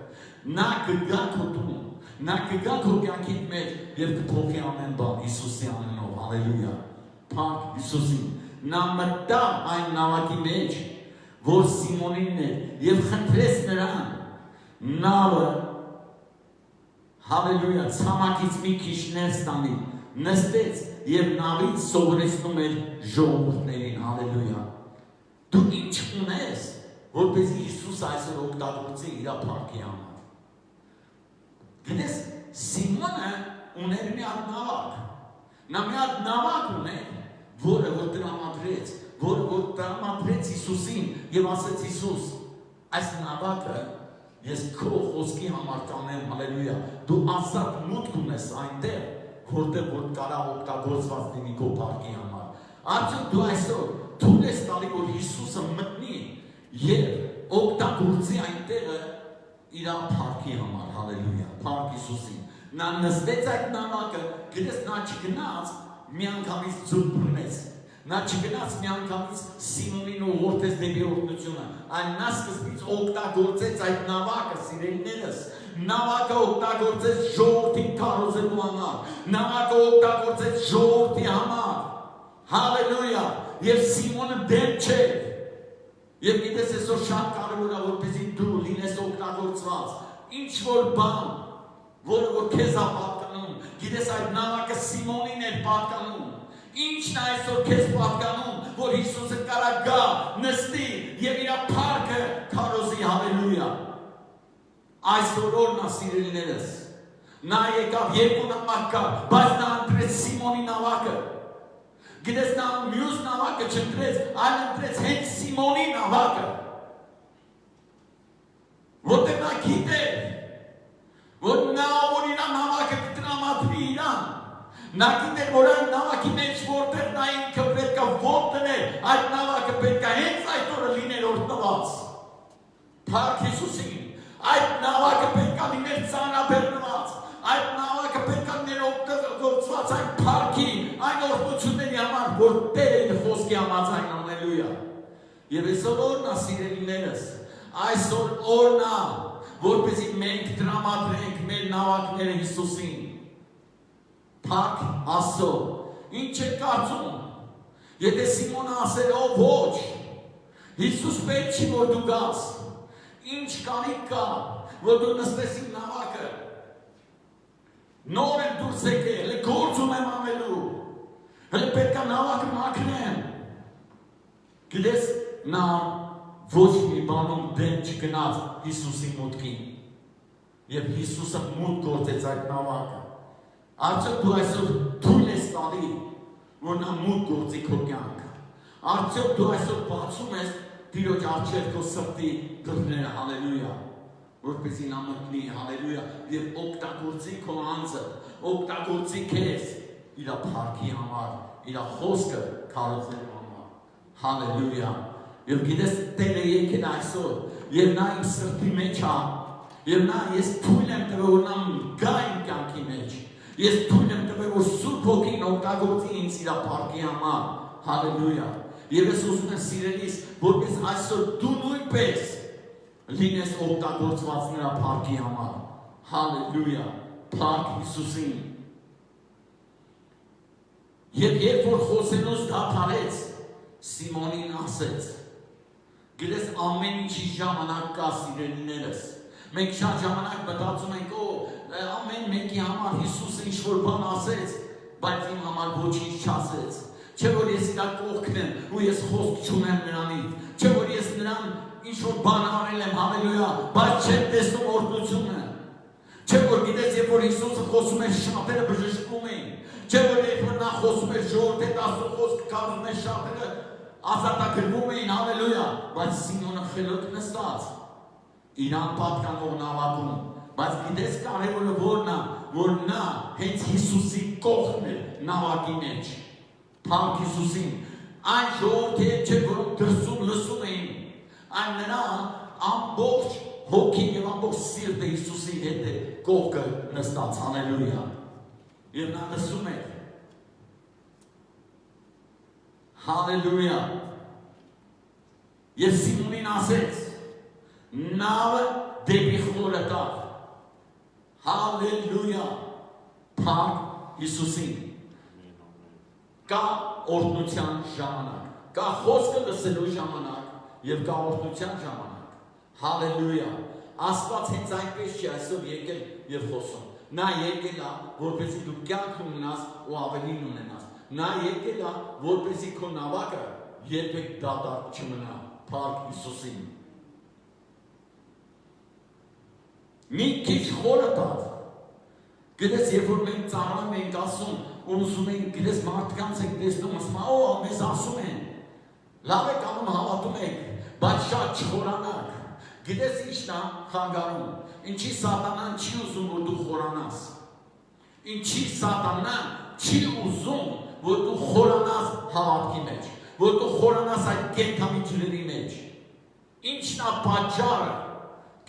Նա կգա քո տուն, նա կգա քո կյանքի մեջ եւ կփոխի ամեն բան Հիսուսի անունով, հալելույա։ Փառք Հիսուսին։ Նա մտավ այն նավակի մեջ, որ Սիմոնինն էր, եւ խնդրեց նրան նավը, հալելույա, ցամաքից մի քիչ ներս տանի, նստեց եւ նավից սովորեցնում էր ժողովուրդներին, հալելույա։ Դու ինչ ունես, որպեսզի Հիսուս այսօր օգտագործի իր փառքի համար։ Գիտես, Սիմոնը ուներ մի հատ նավակ։ Նա մի հատ նավակ ուներ, որը որ տրամադրեց Հիսուսին եւ ասեց Հիսուս, այս նավակը ես քո խոսքի համար կանեմ, հալելույա։ Դու ազատ մուտք ունես այնտեղ, որտեղ որ կարող օգտագործված լինի քո փառքի համար։ Արդյոք դու այսօր թույլ ես տալի, որ Հիսուսը մտնի եւ օգտագործի այնտեղը իր փառքի համար, հալելույա, փառք Հիսուսին։ Նա նստեց այդ նավակը, գիտես, նա չգնաց միանգամից ձուկ բռնեց։ Նա չգնաց միանգամից Սիմոնին ուղղորդեց դեպի օրհնությունը, այլ նա սկզբից օգտագործեց այդ նավակը, սիրելիներս, նավակը օգտագործեց ժողովրդին քարոզելու համար, նավակը օգտագործեց ժողովրդի համար, հալելույա, եւ Սիմոնը դեմ չէր։ Եվ գիտես, այսօր շատ կարևոր է, որպեսզի դու լինես օգտագործված, ինչ որ բան, որը որ քեզ է պատկանում, գիտես, այդ նավակը Սիմոնին էր պատկանում։ Ինչն է այսօր քեզ պատկանում, որ Հիսուսը կարա գա, նստի եւ իր փառքը քարոզի, հալելույա։ Այսօր օրն է, սիրելիներս, նա եկավ երկու նամակ կար, բայց նա ընտրեց Սիմոնի նավակը։ Գիտես, նա մյուս նավակը չընտրեց, այլ ընտրեց հենց Սիմոնի նավակը։ Որտեղ նա գիտեր, որ նա որ իր նավակը կտրամադրի իրան։ Նա գիտեր, որ այն նավակի մեջ որտեղ նա ինքը պետք է ոտք դներ, այդ նավակը պետք է հենց այդ օրը լիներ օրհնված։ Փառք Հիսուսին։ Այդ նավակը պետք է լիներ ծանրաբեռնված, այդ նավակը պետք է լիներ օգտագործված այն փառքի, այն օրհնությունների համար, որ Տերը իր խոսքի համաձայն, հալելույա։ Եվ այսօր օրն է, սիրելիներս, այսօր օրն է, որպեսզի մենք տրամադրենք մեր նավակները Հիսուսին։ Փառք Աստծո։ Ինչ է կարծում։ Եթե Սիմոնը ասել, ո ոչ, Հիսուս պետք չի, որ դու գաս։ Ինչ կարիք կա, որ դու նստես իմ նավակը։ Նոր եմ դուրս եկել, հələ գործ ունեմ անելու։ Հələ պետք է նավակը մաքրեմ։ Գիտես, նա ոչ մի բանում դեմ չգնաց Հիսուսի մուտքին։ Եվ Հիսուսը մուտք գործեց այդ նավակը։ Արդյոք դու այսօր թույլ ես տալի, որ նա մուտք գործի քո կյանքը։ Արդյոք դու այսօր բացում ես Տիրոջ առջև քո սրտի դռները, հալելույա։ որպեսզի նա մտնի, հալելույա, եւ օգտագործի քո անձը, օգտագործի քեզ իր փառքի համար, իր խոսքը քարոզելու համար, հալելույա, եւ գիտես Տերը եկել այսօր, եւ նա իմ սրտի մեջ է, եւ նա ես թույլ եմ տվել որ նա գա իմ կյանքի մեջ, ես թույլ եմ տվել որ Սուրբ Հոգին օգտագործի ինձ իր փառքի համար, հալելույա, եւ ես ուզում եմ սիրելիս, որպես այսօր դու նույնպես լինես օգտագործված նրա փառքի համար, հալելույա, փառք Հիսուսին։ Եվ երբ որ խոսելուց դադարեց, Սիմոնին ասեց. գիտես ամեն ինչի ժամանակ կա սիրելիներս։ Մենք շատ ժամանակ մտածում ենք, ամեն մեկի համար Հիսուսը ինչ-որ բան ասեց, բայց իմ համար ոչինչ չասեց։ Չէ որ ես իր կողքն եմ ու ես խոսք չունեմ նրանից, չէ որ ես նրան ինչ-որ բան արել եմ, հալելույա, բայց չեմ տեսնում օրհնությունը։ Չէ որ գիտես, երբ որ Հիսուսը խոսում էր, շատերը բժշկվում էին, չէ որ երբ որ նա խոսում էր, ժողովուրդը Աստծո խոսքը կարդում էր, շատերը ազատագրվում էին, հալելույա, բայց Սիմոնը խելոք նստած իրան պատկանող նավակում, բայց գիտես կարևորը որն է, որ նա հենց Հիսուսի կողքն էր նավակի մեջ, փառք Հիսուսին, այն ժողովուրդը չէ որոնք դրսում լսում էին, այն նրա ամբողջ հոգին եւ ամբողջ սիրտը Հիսուսի հետ է կողքը նստած, հալելույա, եւ նա լսում էր, հալելույա, եւ Սիմոնին ասեց, նավը դեպի խորը տար, հալելույա, փառք Հիսուսին, կա օրհնության ժամանակ, կա խոսքը լսելու ժամանակ եւ կա օրհնության ժամանակ, հալելույա, Աստված հենց այնպես չի այսօր եկել եւ խոսում, նա եկել է, որպեսզի դու կյանք ունենաս ու ավելին ունենաս, նա եկել է, որպեսզի քո նավակը երբեք դատարկ չմնա, փառք Հիսուսին։ Մի քիչ խորը տար, գիտես, երբ որ մենք ծառայում ենք ասում, ու ուզում ենք, գիտես, մարդկանց ենք տեսնում, ասում, մեզ ասում են, լավ եք անում, հավատում եք, բայց շատ չխորանաք, գիտես ինչն է խանգարում, ինչի սատանան չի ուզում, որ դու խորանաս, ինչի սատանան չի ուզում, որ դու խորանաս հավատքի մեջ, որ դու խորանաս այդ կենդանի ջրերի մեջ, ինչն է պատճառը,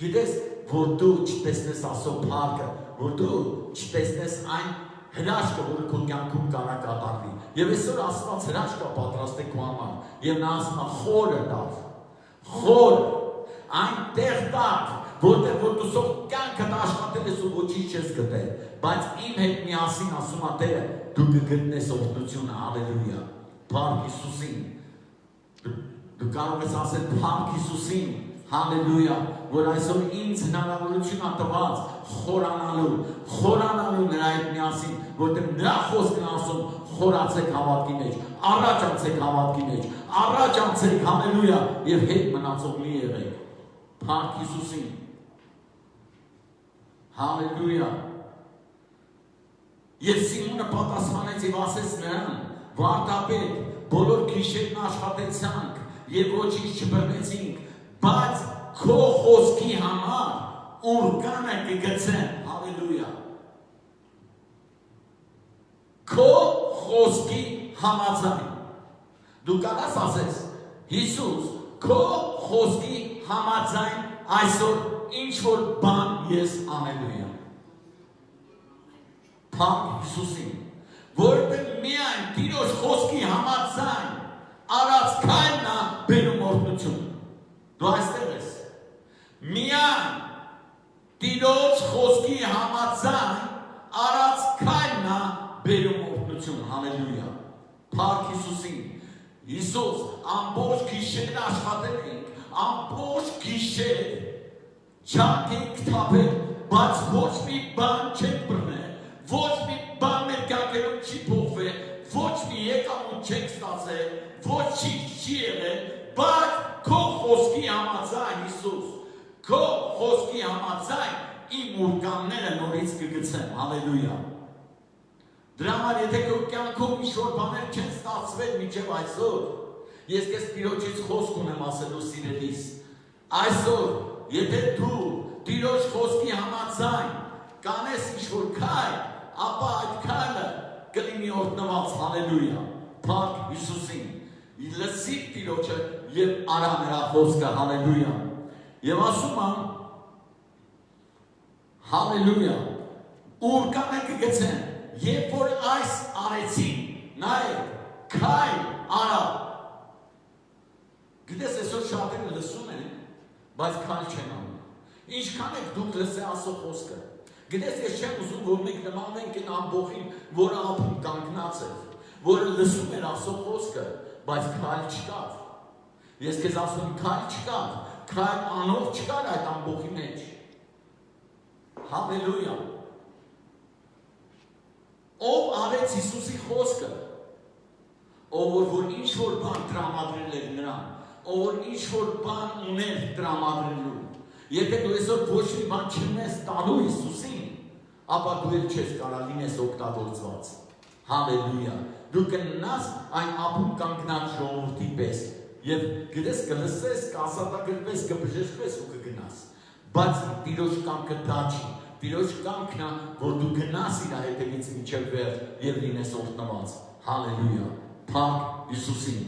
գիտես, որ դու չտեսնես Աստծո փառքը, որ դու չտեսնես այն հրաշքը, որը քո կյանքում կարա կատարվի։ Եվ այսօր Աստված հրաշք է պատրաստել քո համար, եւ նա ասում է խորը տար, խոր, այնտեղ տար, որտեղ որ դու սող կյանքդ աշխատել ես ու ոչինչ չես գտել, բայց իմ հետ միասին ասում է Տերը, դու կգտնես օրհնությունը, հալելույա, փառք Հիսուսին։ Դու կարող ես ասել փառք Հիսուսին, հալելույա, որ այսօր ինձ հնարավորություն է տված խորանալու նրա հետ միասին, որտեղ նրա խոսքն ասում խորացեք հավատքի մեջ, առաջ անցեք հավատքի մեջ, առաջ անցեք, հալելույա, եւ հետ մնացող մի եղեք, փառք Հիսուսին, հալելույա։ Եվ Սիմոնը պատասխանեց եւ ասեց նրան, վարդապետ, բոլոր գիշերն աշխատեցանք եւ ոչինչ չբռնեցինք, բայց քո խոսքի համար ուրգանը կգցեմ, հալելույա, քո խոսքի համաձայն, դու կարաս ասես, Հիսուս, քո խոսքի համաձայն այսօր ինչ-որ բան ես անելու եմ, փառք Հիսուսին, որովհետև միայն Տիրոջ խոսքի համաձայն արած քայլն է բերում օրհնություն։ Դու այստեղ ես։ Միայն Տիրոջ խոսքի համաձայն արած քայլն է բերում օրհնություն։ Հալելույա։ Փառք Հիսուսին։ Հիսուս ամբողջ գիշեր աշխատել ենք, ամբողջ գիշեր չանք ենք թափել, բայց ոչ մի բան չենք բռնել, ոչ մի բան մեր կյանքերում չի փոխվել, ոչ մի եկամուտ չենք ստացել, ոչինչ չի եղել, բայց քո խոսքի համաձայն Հիսուս, քո խոսքի համաձայն իմ ուրկանները նորից կգցեմ, հալելույա։ Դրա համար եթե քո կյանքում ինչ-որ բաներ չեն ստացվել մինչև այսօր, ես քեզ Տիրոջից խոսք ունեմ ասելու սիրելիս, այսօր եթե դու Տիրոջ խոսքի համաձայն կանես ինչ-որ քայլ, ապա այդ քայլը կլինի օրհնված, հալելույա, փառք Հիսուսին, լսիր Տիրոջը և արա նրա խոսքը, հալելույա, և ասում եմ, հալելույա, ուր կանե կգցեն, երբ որ այս արեցին, նայեք, քայլ արա, գիտես այսօր շատերը լսում են, բայց քայլ չեն անում, ինչքան եք դուք լսե Աստծո խոսքը, գիտես ես չեմ ուզում, որ մենք նմանենք այն ամբոխին, որը ափում կանգնած էր, որը լսում էր Աստծո խոսքը, բայց քայլ չկար, ես քեզ ասում եմ քայլ չկար, քայլ անող չկար այդ ամբոխի մեջ, հալելույա, ով արեց Հիսուսի խոսքը, ով որ ինչ-որ բան տրամադրել էր նրան, ով որ ինչ-որ բան ուներ տրամադրելու, եթե դու այսօր ոչ մի բան չունես տալու Հիսուսին, ապա դու էլ չես կարող լինես օգտագործված, հալելույա, դու կննաս այն ափում կանգնած ժողովրդի պես, և գիտես կլսես, կասատագրվես, կբժշկվես ու կգնաս, բայց Տիրոջ կամքը դա չի, Տիրոջ կամքն է, որ դու գնաս իր հետևից մինչև վերջ և լինես օրհնված, հալելույա, փառք Հիսուսին։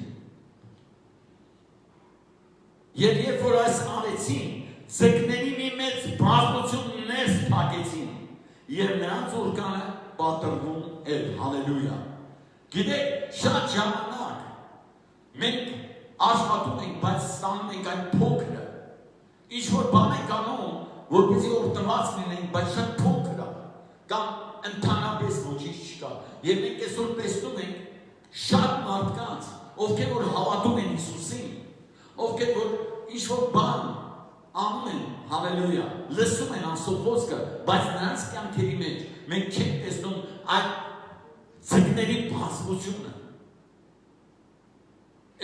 Եվ երբ որ այս արեցին, ձկների մի մեծ բազմություն ներս փակեցին, և նրանց օրկանը պատրվում էր, հալելույա։ Գիտեք, շատ ժամանակ մենք աշխատում ենք, բայց ստանում ենք այն փոքրը, ինչ-որ բան ենք անում, որպեսզի օրհնված լինենք, բայց շատ փոքր է, կամ ընդհանրապես ոչինչ չկա։ Եվ մենք այսօր տեսնում ենք շատ մարդկանց, ովքեր որ հավատում են Հիսուսին, ովքեր որ ինչ-որ բան անում են, հալելույա, լսում են Աստծո խոսքը, բայց նրանց կյանքերի մեջ մենք չենք տեսնում այդ ձկների բազմությունը։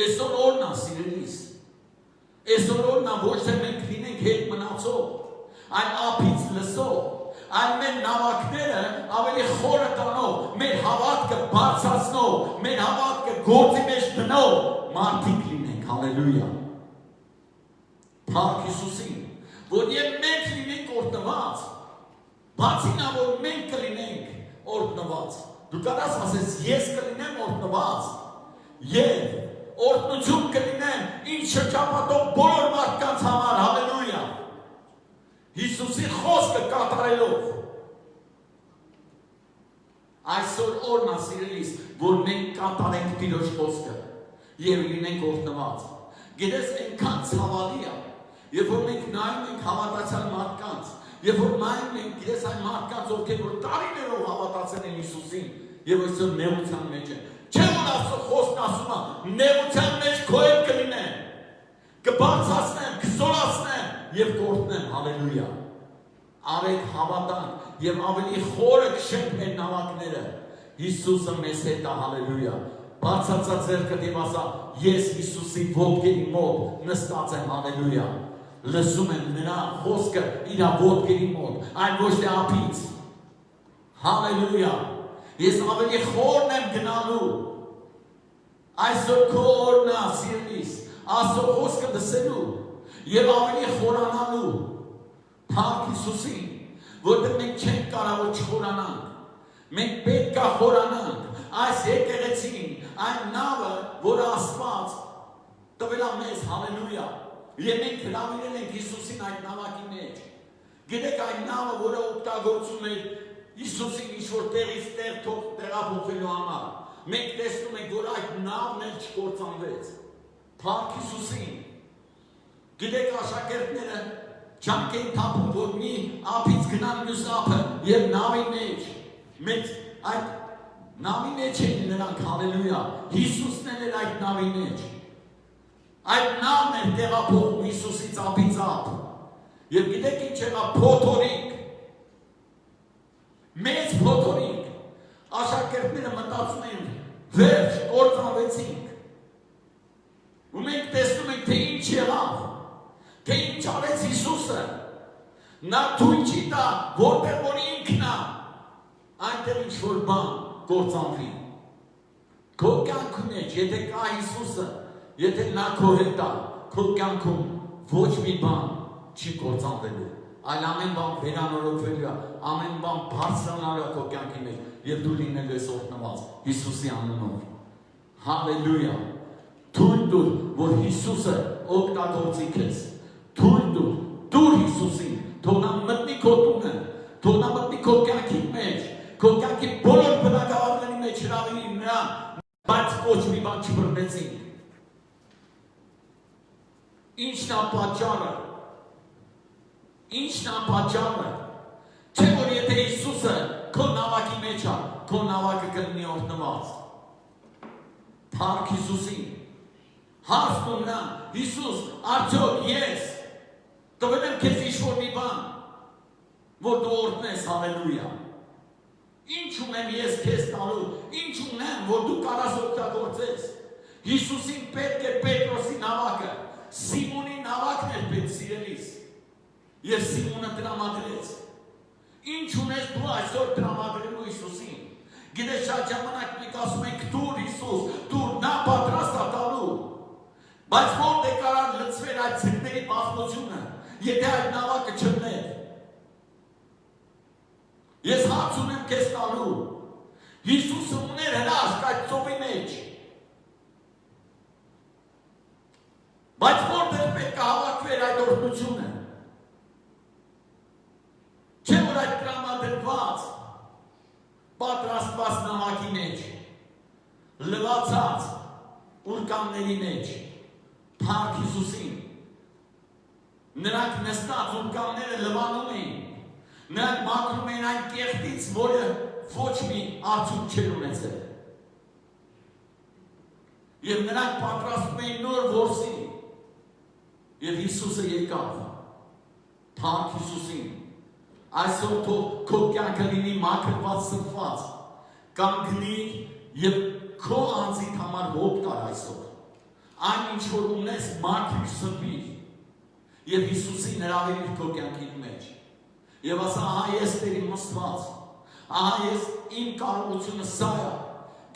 Այսօր օրն է, սիրելիս, այսօր օրն է, ոչ թե մենք լինենք հետ մնացող, այն ափից լսող, այլ մեր նավակները ավելի խորը տանող, մեր հավատքը բարձրացնող, մեր հավատքը գործի մեջ դնող մարդիկ լինենք, հալելույա։ Փառք Հիսուսին, որ և մենք լինենք օրհնված, բացի նա, որ մենք կլինենք օրհնված, դու կարաս ասես, ես կլինեմ օրհնված, և օրհնություն կլինեմ ինձ շրջապատող բոլոր մարդկանց համար, հալելույա, Հիսուսի խոսքը կատարելով, այսօր օրն է, սիրելիս, որ մենք կատարենք Տիրոջ խոսքը և լինենք օրհնված, գիտես այնքան ցավալի է, երբ որ մենք նայում ենք հավատացյալ մարդկանց, երբ որ նայում ենք, գիտես այն մարդկանց, ովքեր որ տարիներով հավատացել են Հիսուսին և այսօր նեղության մեջ են, չէ որ Աստծո խոսքն ասում է, նեղության մեջ քո հետ կլինեմ, կբարձրացնեմ, կզորացնեմ և կօրհնեմ, հալելույա, արեք հավատանք և ավելի խորը քշենք մեր նավակները, Հիսուսը մեզ հետ է, հալելույա, բարձրացա ձեռքդ և ասա, ես Հիսուսի ոտքերի մոտ նստած եմ, հալելույա, լսում եմ նրա խոսքը իր ոտքերի մոտ, այն ոչ թե ափից, հալելույա, ես ավելի խորն եմ գնալու, այսօր քո օրն է, սիրելիս, Աստծո խոսքը լսելու և ավելի խորանալու, փառք Հիսուսին, որտեղ մենք չենք կարող չխորանանք, մենք պետք է խորանանք, այս եկեղեցին, այն նավը, որը Աստված տվել է մեզ, հալելույա, և մենք հրավիրել ենք Հիսուսին այդ նավակի մեջ, գիտեք այն նավը, որը օգտագործում էր Հիսուսին ինչ-որ տեղից տեղ տեղափոխելու համար, մենք տեսնում ենք, որ այդ նավն էլ չկործանվեց, փառք Հիսուսին, գիտեք աշակերտները ջանք էին թափում, որ մի ափից գնան մյուս ափը և նավի մեջ, մեծ այդ նավի մեջ էին նրանք, հալելույա, Հիսուսն էր այդ նավի մեջ, այդ նավն էր տեղափոխում Հիսուսից ափից ափ, և գիտեք ինչ եղավ, փոթորիկ, մեծ փոթորիկ, աշակերտները մտածում էին, վերջ, կործանվեցինք, ու մենք տեսնում ենք, թե ինչ եղավ, թե ինչ արեց Հիսուսը, նա թույլ չի տա, որտեղ որ ինքն է, այնտեղ ինչ-որ բան կործանվի, քո կյանքի մեջ, եթե կա Հիսուսը, եթե նա քո հետ է, քո կյանքում ոչ մի բան չի կործանվելու, այլ ամեն բան վերանորոգվելու է, ամեն բան բարձրանալու է քո կյանքի մեջ, եւ դու լինելու ես օրհնված Հիսուսի անունով։ Հալելույա։ Թույլ տուր, որ Հիսուսը օգտագործի քեզ։ Թույլ տուր Հիսուսին, թող նա մտնի քո տունը, թող նա մտնի քո կյանքի մեջ, քո կյանքի բոլոր բնակավարների մեջ հրավիրի նրան, բայց ոչ մի բան չբռնեցին։ Ինչն է պատճառը։ Ինչն է պատճառը։ Չէ որ եթե Հիսուսը քո նավակի մեջ է, քո նավակը կլինի օրհնված։ Փառք Հիսուսին։ Հարցնում նրան, Հիսուս, արդյոք ես տվել եմ քեզ ինչ-որ մի բան, որ դու օրհնես, հալելույա։ Ինչ ունեմ ես քեզ տալու, ինչ ունեմ, որ դու կարաս օգտագործես։ Հիսուսին պետք է Պետրոսի նավակը, Սիմոնի նավակն էր պետք սիրելիս, և Սիմոնը տրամադրեց։ Ինչ ունես դու այսօր տրամադրելու Հիսուսին։ Գիտես շատ ժամանակ մենք ասում ենք դուր Հիսուս, դուր նա պատրաստ է տալու։ Բայց որտե կարան լցվեր այդ ձկների բազմությունը, եթե այդ նավակը չլներ։ Ես հարց ունեմ քեզ տալու։ Հիսուսը ուներ հրաշք այդ ծովի մեջ։ Բայց որտեղ պետք է հավաքվեր այդ օրհնությունը։ Չէ որ այդ տրամադրված, պատրաստված նամակի մեջ, լվացած ուրկանների մեջ, փառք Հիսուսին, նրանք նստած ուրկանները լվանում էին, նրանք մաքրում էին այն կեղտից, որը ոչ մի արդյունք չէր ունեցել։ Եվ նրանք պատրաստում էին նոր որսի, և Հիսուսը եկավ, փառք Հիսուսին, այսօր թող քո կյանքը լինի մաքրված սրբված, կանգնի և քո անձիդ համար հոտ կար այսօր, այն ինչ որ ունես մաքրիր սրբիր, և Հիսուսին հրավիրիր քո կյանքի մեջ, և ասա ահա ես Տեր իմ Աստված, ահա ես իմ կարողությունը սա է,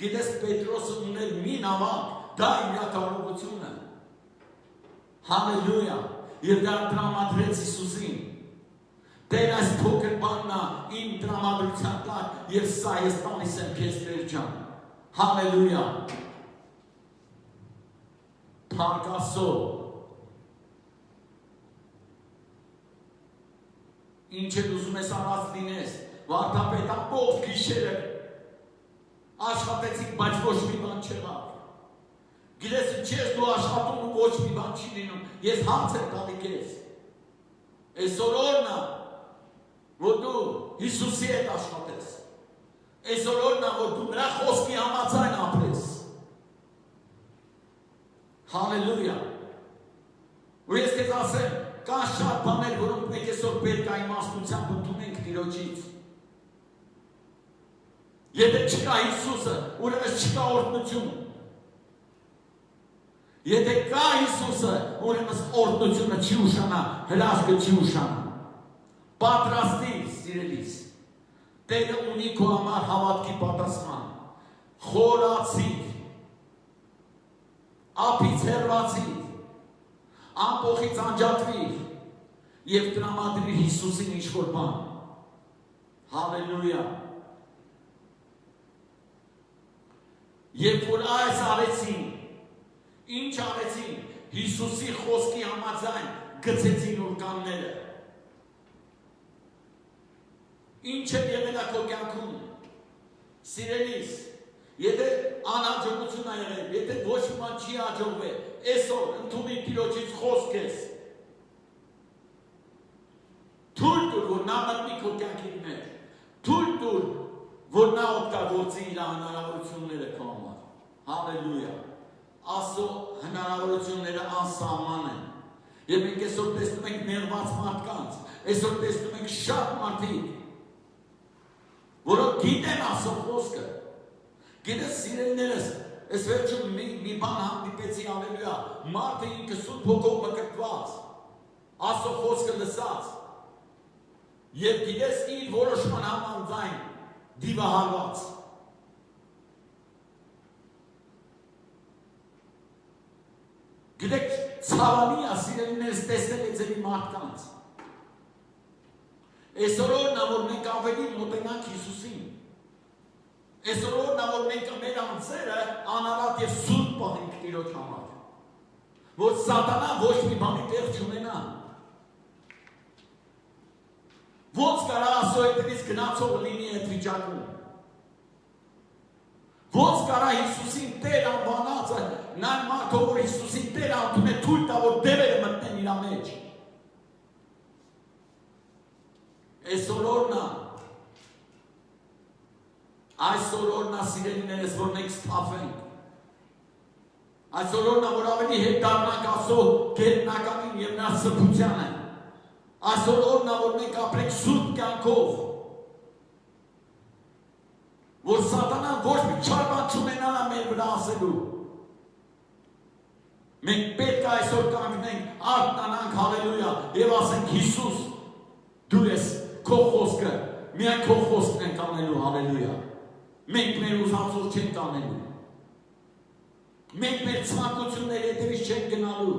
գիտես Պետրոսը ուներ մի նավակ, դա իր կարողությունը, հալելույա, և դա տրամադրեց Հիսուսին, Տեր այս փոքր բանն է իմ տրամադրության տակ, և սա ես տալիս եմ քեզ Տեր ջան, հալելույա, փառք Աստծո, ինչ էլ ուզում ես արած լինես, վարդապետ ամբողջ գիշերը աշխատեցիք, բայց ոչ մի բան չեղավ։ Գիտես ինչպես դու աշխատում ու ոչ մի բան չի լինում, ես հարց եմ տալի քեզ։ Այսօր օրն է, որ դու Հիսուսի հետ աշխատես։ Այսօր օրն է, որ դու նրա խոսքի համաձայն ապրես։ Հալելույա։ Ու ես քեզ ասեմ, կան շատ բաներ, որոնք մենք այսօր պետք է իմաստությամբ ընդունենք Տիրոջից։ Եթե չկա Հիսուսը, ուրեմն չկա օրհնություն։ Եթե կա Հիսուսը, ուրեմն օրհնությունը չի ուշանա, հրաշքը չի ուշանա։ Պատրաստիր, սիրելիս, Տերը ունի քո համար հավատքի պատասխան, խորացիր, ափից հեռացիր, ամբողից անջատվիր և տրամադրիր Հիսուսին ինչ-որ բան։ Հալելույա։ Երբ որ այս արեցին, ինչ արեցին, Հիսուսի խոսքի համաձայն գցեցին ուրկանները։ Ինչ է եղել է քո կյանքում, սիրելիս, եթե անհաջողություն է եղել, եթե ոչ մի բան չի հաջողվել, այսօր ընդունի Տիրոջից խոսք ես։ Թույլ տուր, որ նա մտնի քո կյանքի մեջ, թույլ տուր, որ նա օգտագործի իր հնարավորությունները քո համար։ Հալելույա։ Աստծո հնարավորությունները անսահման են։ Եվ մենք այսօր տեսնում ենք ներված մարդկանց, այսօր տեսնում ենք շատ մարդիկ, որոնք գիտեն Աստծո խոսքը։ Գիտես սիրելիներս, այս վերջում մի բան հանդիպեցի, հալելույա, մարդը ինքը Սուրբ Հոգով մկրտված, Աստծո խոսքը լսած, և գիտես իր որոշման համաձայն դիվահարված։ Գիտեք, ցավալի է սիրելիներս տեսնել է ձերի մարդկանց, Այսօր օրն որ մենք ավելի մոտենանք Հիսուսին։ Այսօր օրն որ մենք մեր անձերը անարատ եւ սուրբ պահենք Տիրոջ համար։ Որ սատանան ոչ մի բանի տեղ չունենա։ Ոնց կարա Աստծո հետևից գնացող լինի այդ վիճակում։ Ոնց կարա Հիսուսին Տեր անվանածը նայ մարդը որ Հիսուսին Տեր անդում է թույլ տա որ դևերը մտնեն իր մեջ։ Այսօր օրնա սիրելիներս որ մենք սթափենք։ Այսօր օրնա որ ավելի հետ դառնանք Աստծո գերբնականին եւ նա սրբությանը։ Այսօր օրնա որ մենք ապրենք սուրբ կյանքով։ Որ սատանան ոչ մի չար բան չունենա մեր վրա ասելու։ Մենք պետք է այսօր կանգնենք, արթնանանք, հալելույա, եւ ասենք Հիսուս, դու ես քո խոսքը, միայն քո խոսքն ենք անելու, հալելույա։ Մենք մեր ուզածով չենք անելու։ Մենք մեր ցանկությունների հետևից չենք գնալու։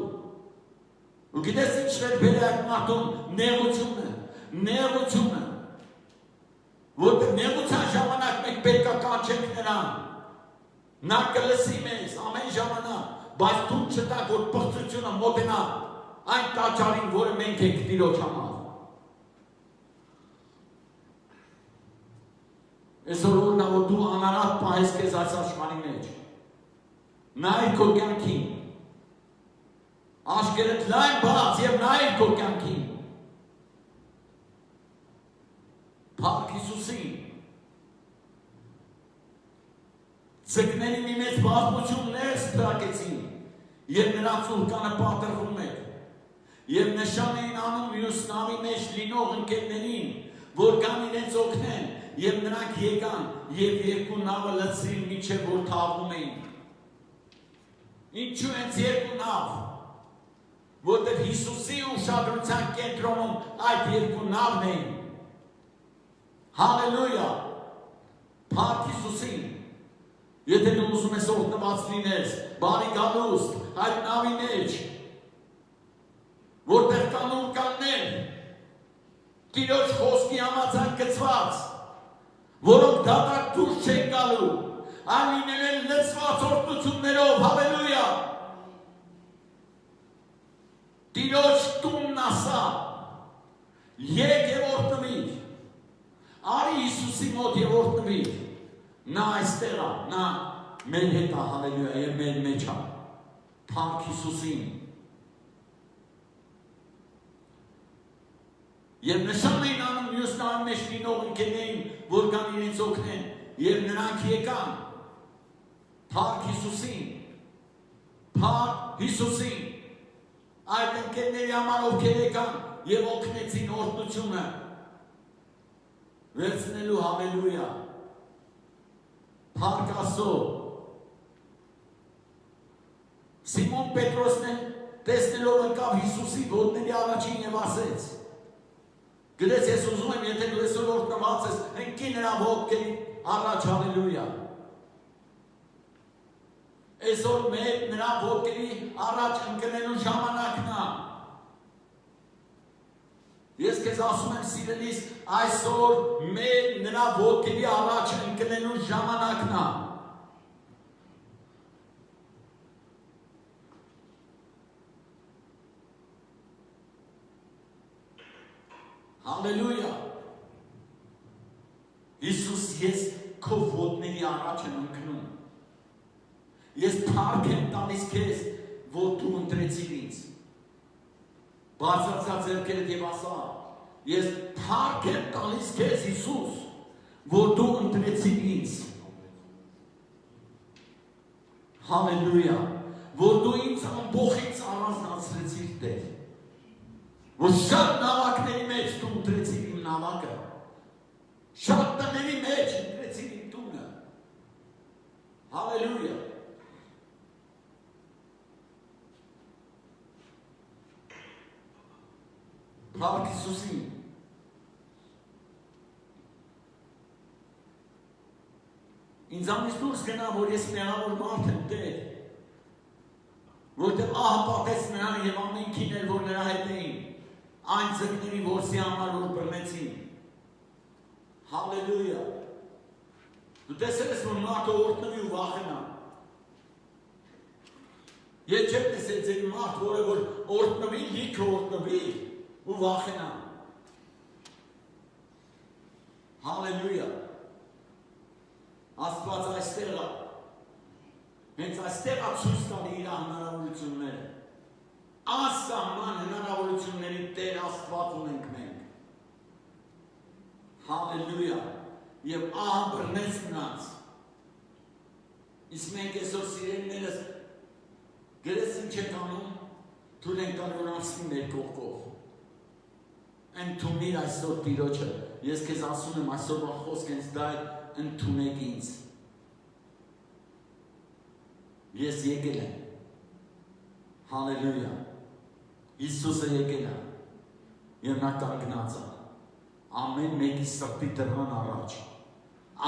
Ու գիտես ինչ է բերել այդ մարդուն նեղությունը։ Որտեղ նեղության ժամանակ մենք պետք է կանչենք նրան։ Նա կլսի մեզ ամեն ժամանակ, բայց դու չտաք որ պղծությունը մոտենա այն տաճարին, որը մենք ենք Տիրոջ համար։ Այսօր օրն որ դու անարատ պահես քեզ այս աշխարհի մեջ։ Նայ քո կյանքին։ Աշկերտ լայն բաց եւ նայ քո կյանքին։ Փառք Հիսուսին։ Ձկների մի մեծ բազմություն ներս փրկեցին եւ նրանց ուրկանը պատրվում է։ Եվ նշան էին անում մյուս նավի մեջ լինող ընկերներին, որ կան իրենց օգնեն, եւ նրանք եկան եւ երկու նավը լցրին միջև որ թաղում էին։ Ինչու են երկու նավ, որտեղ Հիսուսի ուշադրության կենտրոնում այդ երկու նավն էին։ Հալելույա, փառք Հիսուսին։ Եթե դու ուզում ես օրհնված լինես, բարի գալուստ այդ նավի մեջ, որտեղ կան ուրկաններ, Տիրոջ խոսքի համաձայն գծված, որոնք դատարկ դուրս չեն գալու, այլ լինել են լցված օրհնություններով, հալելույա։ Տիրոջ տունն ասա, եկ եւ օրհնվիր, արի Հիսուսի մոտ եւ օրհնվիր, նա այստեղ է, նա մեր հետ է, հալելույա, եւ մեր մեջ է, փառք Հիսուսին։ Եվ նշան էին անում մյուս նավի մեջ լինող ընկերներին, որ կան իրենց օգնեն, եւ նրանք եկան, փառք Հիսուսին, փառք Հիսուսին, այդ ընկերների համար ովքեր եկան եւ օգնեցին օրհնությունը վերցնելու, հալելույա, փառք Աստծո։ Սիմոն Պետրոսն տեսնելով ընկավ Հիսուսի ոտների առաջին եւ ասեց. Գիտես, ես ուզում եմ, եթե դու այսօր օրհնված ես, ընկի նրա ոտքերի առաջ, հալելույա։ Այսօր մեր նրա ոտքերի առաջ ընկնելու ժամանակն է։ Ես քեզ ասում եմ, սիրելիս, այսօր մեր նրա ոտքերի առաջ ընկնելու ժամանակն է։ Հալելույա։ Հիսուս, ես քո ոտների առաջ եմ ընկնում։ Ես փառք եմ տալիս քեզ, որ դու ընտրեցիր ինձ։ Բարձրացա ձեռքերդ եւ ասա. ես փառք եմ տալիս քեզ Հիսուս, որ դու ընտրեցիր ինձ։ Հալելույա։ Որ դու ինձ ամբողջից առանձնացրեցիր Տեր։ Որ շատ նավակների մեջ դու ընտրեցիր իմ նավակը, շատ տների մեջ ընտրեցիր իմ տունը, հալելույա։ Փառք Հիսուսին։ Ինձանից դուրս գնա, որ ես մեղավոր մարդ եմ Տեր, որտեղ ահ պատեց նրան եւ ամենքին էլ, որ նրա հետ էին, այն ձկների որսի համար որ բռնեցին, Հալելույա։ Դու տեսել ես, որ մարդը օրհնվի ու վախենա։ Ես չեմ տեսել ձեր մարդ, որը որ օրհնվի, լիքը օրհնվի ու վախենա։ Հալելույա։ Աստված այստեղ է։ Հենց այստեղ է ցույց տալի իր հնարավորությունները։ Անսահման հնարավորությունների Տեր Աստված ունենք մենք։ Հալելույա։ Եվ ահա բռնեց նրանց։ Իսկ մենք այսօր սիրելիներս գրես ինչ ենք անում, թույլ ենք տալի որ անցնի մեր կողքով։ Ընդունիր այսօր Տիրոջը։ Ես քեզ ասում եմ այսօրվա խոսք հենց դա է, ընդունեք ինձ։ Ես եկել եմ։ Հալելույա։ Հիսուսը եկել է։ Եվ նա կանգնած է։ Ամեն մեկի սրտի դռան առաջ։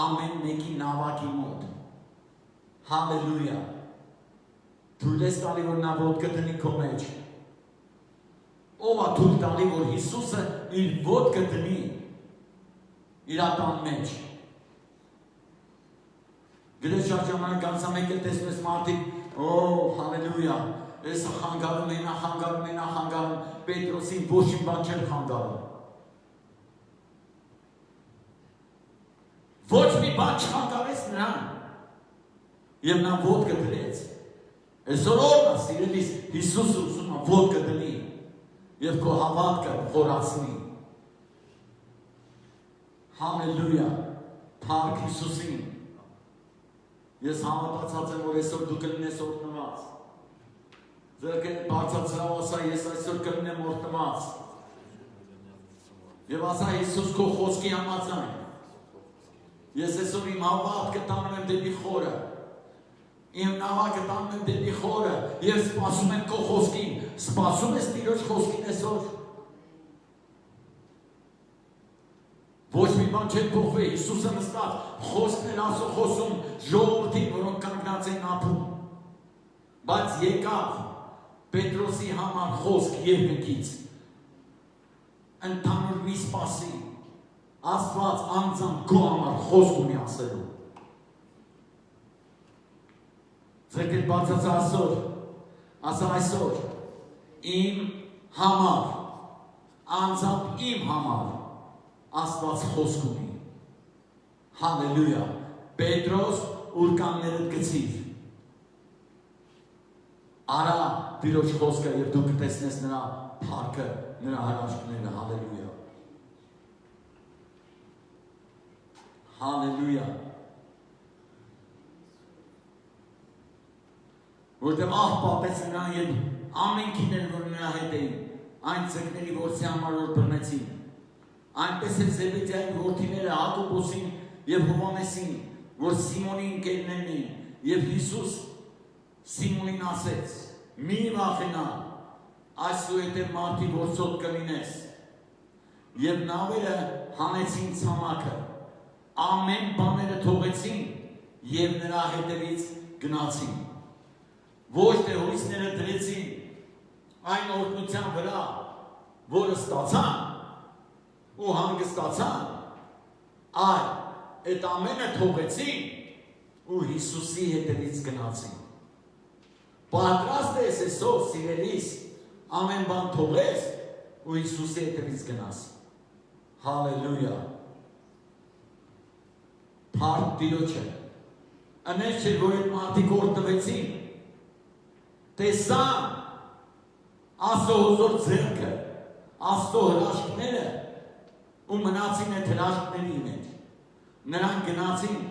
Ամեն մեկի նավակի մոտ։ Հալելույա։ Թույլ ես տալի, որ նա ոտքը դնի քո մեջ։ Ով է թույլ տալի, որ Հիսուսը իր ոտքը դնի իր ատան մեջ։ Գրես շատ ժամանակ անցա մեկ էլ տեսնում ես մարդիկ, հալելույա, ես խանգարում են, Պետրոսին ոչ մի բան չեր խանգարում։ Ոչ մի բան չխանգարեց նրան։ Եվ նա ոտքը դրեց։ Այսօր օրն է սիրելիս Հիսուսը ուզում է ոտքը դնի և քո հավատքը խորացնի։ Հալելույա, փառք Հիսուսին։ Ես համոզված եմ, որ այսօր դու կլինես օրհնված։ Ձեր բարձրացրավ ասա, ես այսօր կլինեմ օրհնված։ Եվ ասա Հիսուս քո խոսքի համաձայն։ Ես այսօր իմ հավատքը տանում եմ դեպի խորը։ Իմ նավակը տանում եմ դեպի խորը և սպասում եմ քո խոսքին։ Սպասում ես Տիրոջ խոսքին այսօր։ Ոչ մի բան չեն փոխվի, Հիսուսը նստած խոսքն են ասո խոսում ժողովրդին, որոնք կանգնած են ապրում։ Բայց եկավ Պետրոսի համար խոսք երկնքից։ Ընդհանուր մի սպասի։ Աստված անձամբ քո համար խոսք ունի ասելու։ Ձեր բացած այսօր, ասա այսօր, իմ համար, անձամբ իմ համար, Աստված խոսք ունի։ Հալելույա, Պետրոս ուր կանգներդ գցիր։ Արա Տիրոջ խոսքը և դու կտեսնես նրա փառքը, նրա հրաշքները, հալելույա։ Հալելույա։ Որտեղ ահ պապեց նրան և ամենքին էլ որ նրա հետ էին, այն ձկների որսի համար որ բռնեցին։ Այնպես էլ Զեբեդեայի որդիները Հակոբոսին և Հովհաննեսին, որ Սիմոնի ընկերներն էին, և Հիսուս Սիմոնին ասեց. մի վախենա, այսուհետև մարդի որսոտ կլինես։ Եվ նավերը հանեցին ցամաքը, ամեն բաները թողեցին և նրա հետևից գնացին։ Ոչ թե հույսները դրեցին այն օրհնության վրա, որը ստացան ու հանգստացան, այլ այդ ամենը թողեցին ու Հիսուսի հետևից գնացին։ Պատրաստ ես այսօր սիրելիս ամեն բան թողես ու Հիսուսի հետևից գնաս։ Հալելույա։ Փառք Տիրոջը։ Անես չէ որ այդ մարդիկ օրհնվեցին։ Տեսան Աստծո հզոր ձեռքը, Աստծո հրաշքները ու մնացին այդ հրաշքների մեջ։ Նրանք գնացին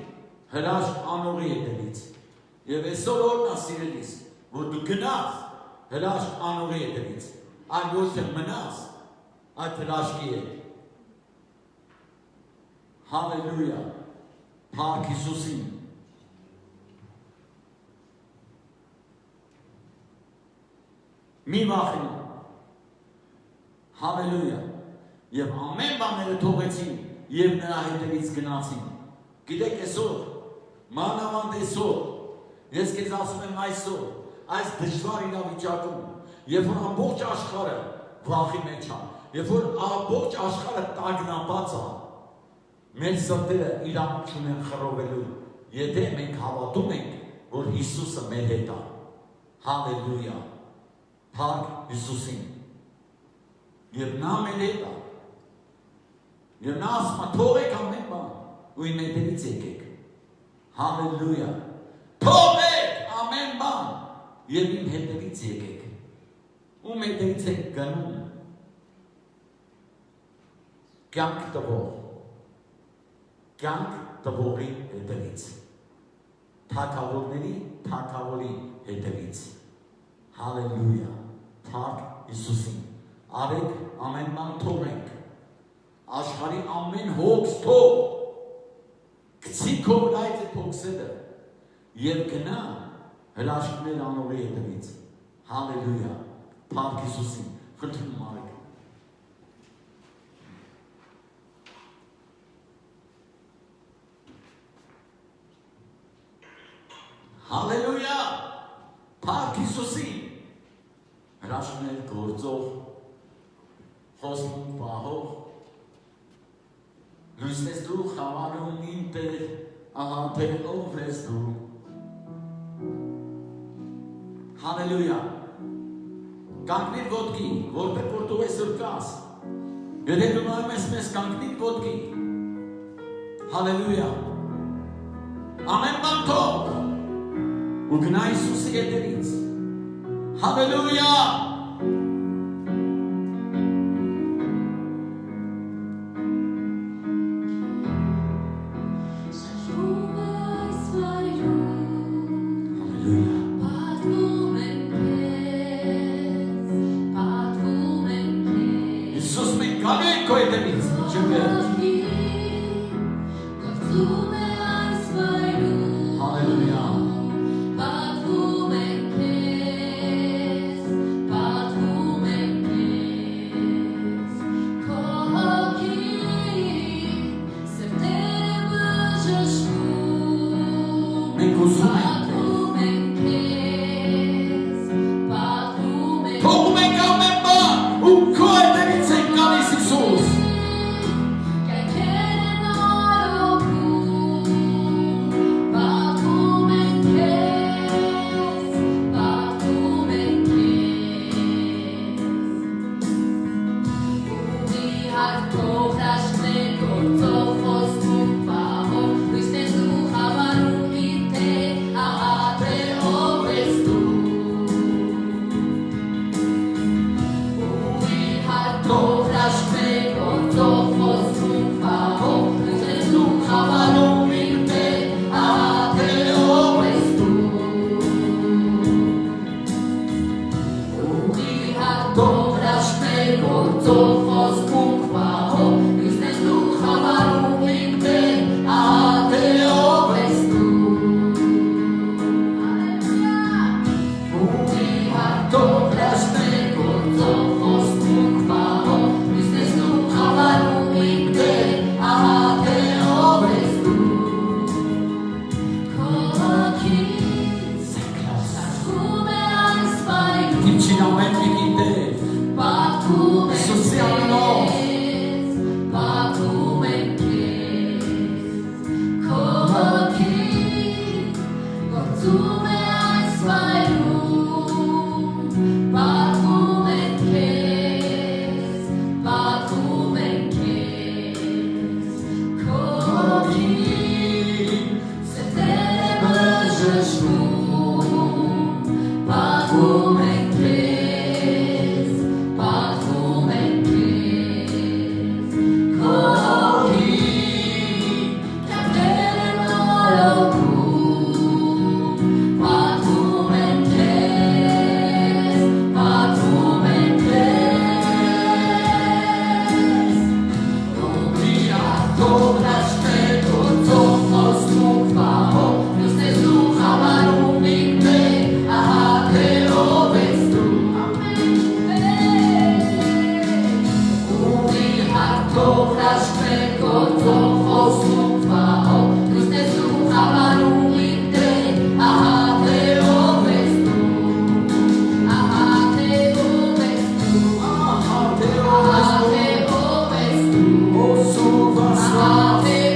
հրաշք անողի հետևից։ Եվ այսօր օրն է սիրելիս, որ դու գնաս հրաշք անողի հետևից, այլ ոչ թե մնաս այդ հրաշքի հետ։ Հալելույա, փառք Հիսուսին։ Մի վախենա։ Հալելույա։ Եվ ամեն բաները թողեցին և նրա հետևից գնացին։ Գիտեք այսօր, մանավանդ այսօր, ես քեզ ասում եմ այսօր, այս դժվար իրավիճակում, երբ որ ամբողջ աշխարհը վախի մեջ է, երբ որ ամբողջ աշխարհը տագնապած է, Մեր սրտերը իրավունք ունեն խռովելու, եթե մենք հավատում ենք, որ Հիսուսը մեր հետ է։ Հալելույա։ Փառք Հիսուսին։ Եվ նա մեր հետ է։ Եվ նա ասում է, թողեք ամեն բան, ու իմ հետևից եկեք։ Հալելույա։ Թողեք ամեն բան, եւ իմ հետևից եկեք։ Ում հետևից եք գնում։ Կյանք տվող։ Կյանք տվողի հետևից։ Թագավորների թագավորի հետևից։ Հալելույա։ Փառք Հիսուսին։ Արեք ամեն բան թողենք։ Աշխարհի ամեն հոգս թող։ Գցի քո վրա այդ հոգսերը եւ գնա հրաշքներ անողի հետևից։ Հալելույա։ Փառք Հիսուսին։ Խնդրում եմ արեք։ Հալելույա, փառք Հիսուսին, հրաշքներ գործող, խոսում պահող, լույս ես դու խավարում իմ Տեր, ահա թե ով ես դու։ Հալելույա, կանգնիր ոտքի, որպես որ դու այսօր կաս, եթե դու նայում ես մեզ կանգնիր ոտքի, հալելույա, ամեն բան թող, ու գնա Հիսուսի հետևից։ Հալելույա։ Հիսուս մենք գանենք քո հետևից, չգեր։ Հալելույա։ Ave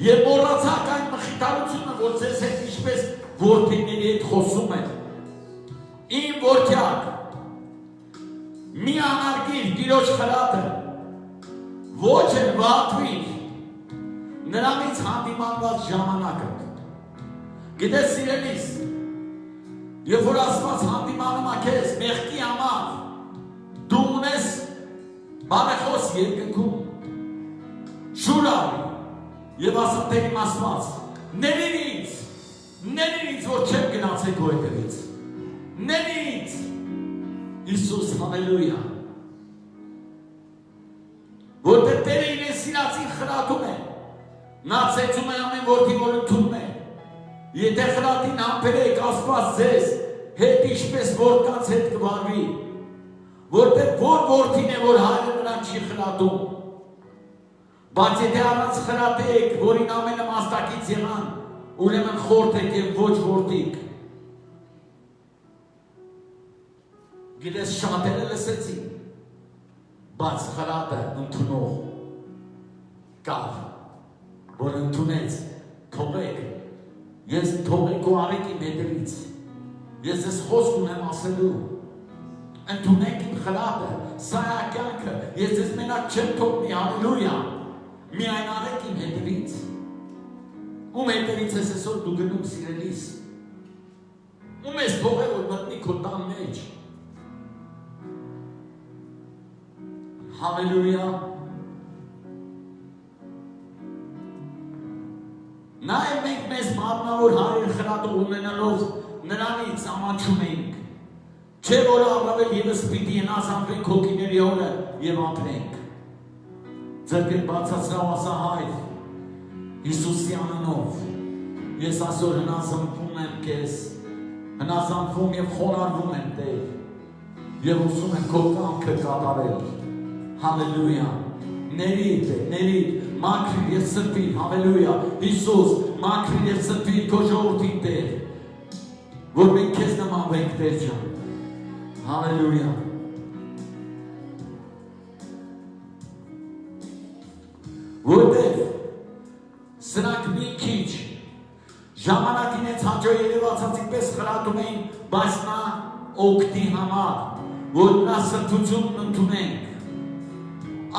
Եվ մոռացաք այն մխիթարությունը, որ ձեզ հետ ինչպես որդիների հետ խոսում են։ Իմ որդյակ, մի անարգիր Տիրոջ խրատը, ոչ էլ վատվիր նրանից հանդիմանված ժամանակը։ Գիտես սիրելիս, երբ որ Աստված հանդիմանում է քեզ մեղքի համար, դու ունես բարեխոս երկնքում, շուր արի եւ ասա թե իմ Աստված, ների ինձ, որ չեմ գնացել քո հետևից, ների ինձ, Հիսուս, հալելույա, որտեղ Տերը իրեն սիրածին խրատում է, նա ծեծում է ամեն որդի, որ ընդունում է, եթե խրատին համբերեք, Աստված ձեզ հետ ինչպես որդկանց հետ կվարվի, որտեղ որ որդին է, որ հայրը նրան չի խրատում, բայց եթե առանց խրատեք, որին ամենը մասնակից եղան, ուրեմն խորթ եք և ոչ որդիկ, գիտես շատերը լսեցին, բայց խրատը ընդունող կար, որ ընդունեց, թողեք, ես թողեք ու արեք իմ հետևից, ես ես խոսք ունեմ ասելու, ընդունեք իմ խրատը, սա է կյանքը, ես ես մենակ չեմ թողնի, հալելույա, միայն արեք իմ հետևից, ում հետևից ես այսօր դու գնում սիրելիս, ում ես թողել որ մտնի քո տան մեջ, հալելույա, Նաև մենք մեզ մարմնավոր հայր խրատող ունենալով նրանից ամանչում ենք, չէ որ առավել ևս պիտի հնազանդվենք հոգիների օրը և ապրենք։ Ձեռքեր բացացրավ ասա հայր, Հիսուսի անունով, ես այսօր հնազանդվում եմ քեզ, հնազանդվում և խոնարհվում եմ Տեր, և ուզում եմ քո կամքը կատարել, հալելույա, ների, մաքրիր և սրբիր, հալելույա, Հիսուս, մաքրիր և սրբիր քո ժողովրդին Տեր, որ մենք քեզ նմանվենք Տեր ջան, հալելույա։ Որտև սրանք մի քիչ ժամանակին հենց հաջո երևացածի պես խրատում էին, բայց նա օգտի համար, որ նա սրբությունն ընդունենք,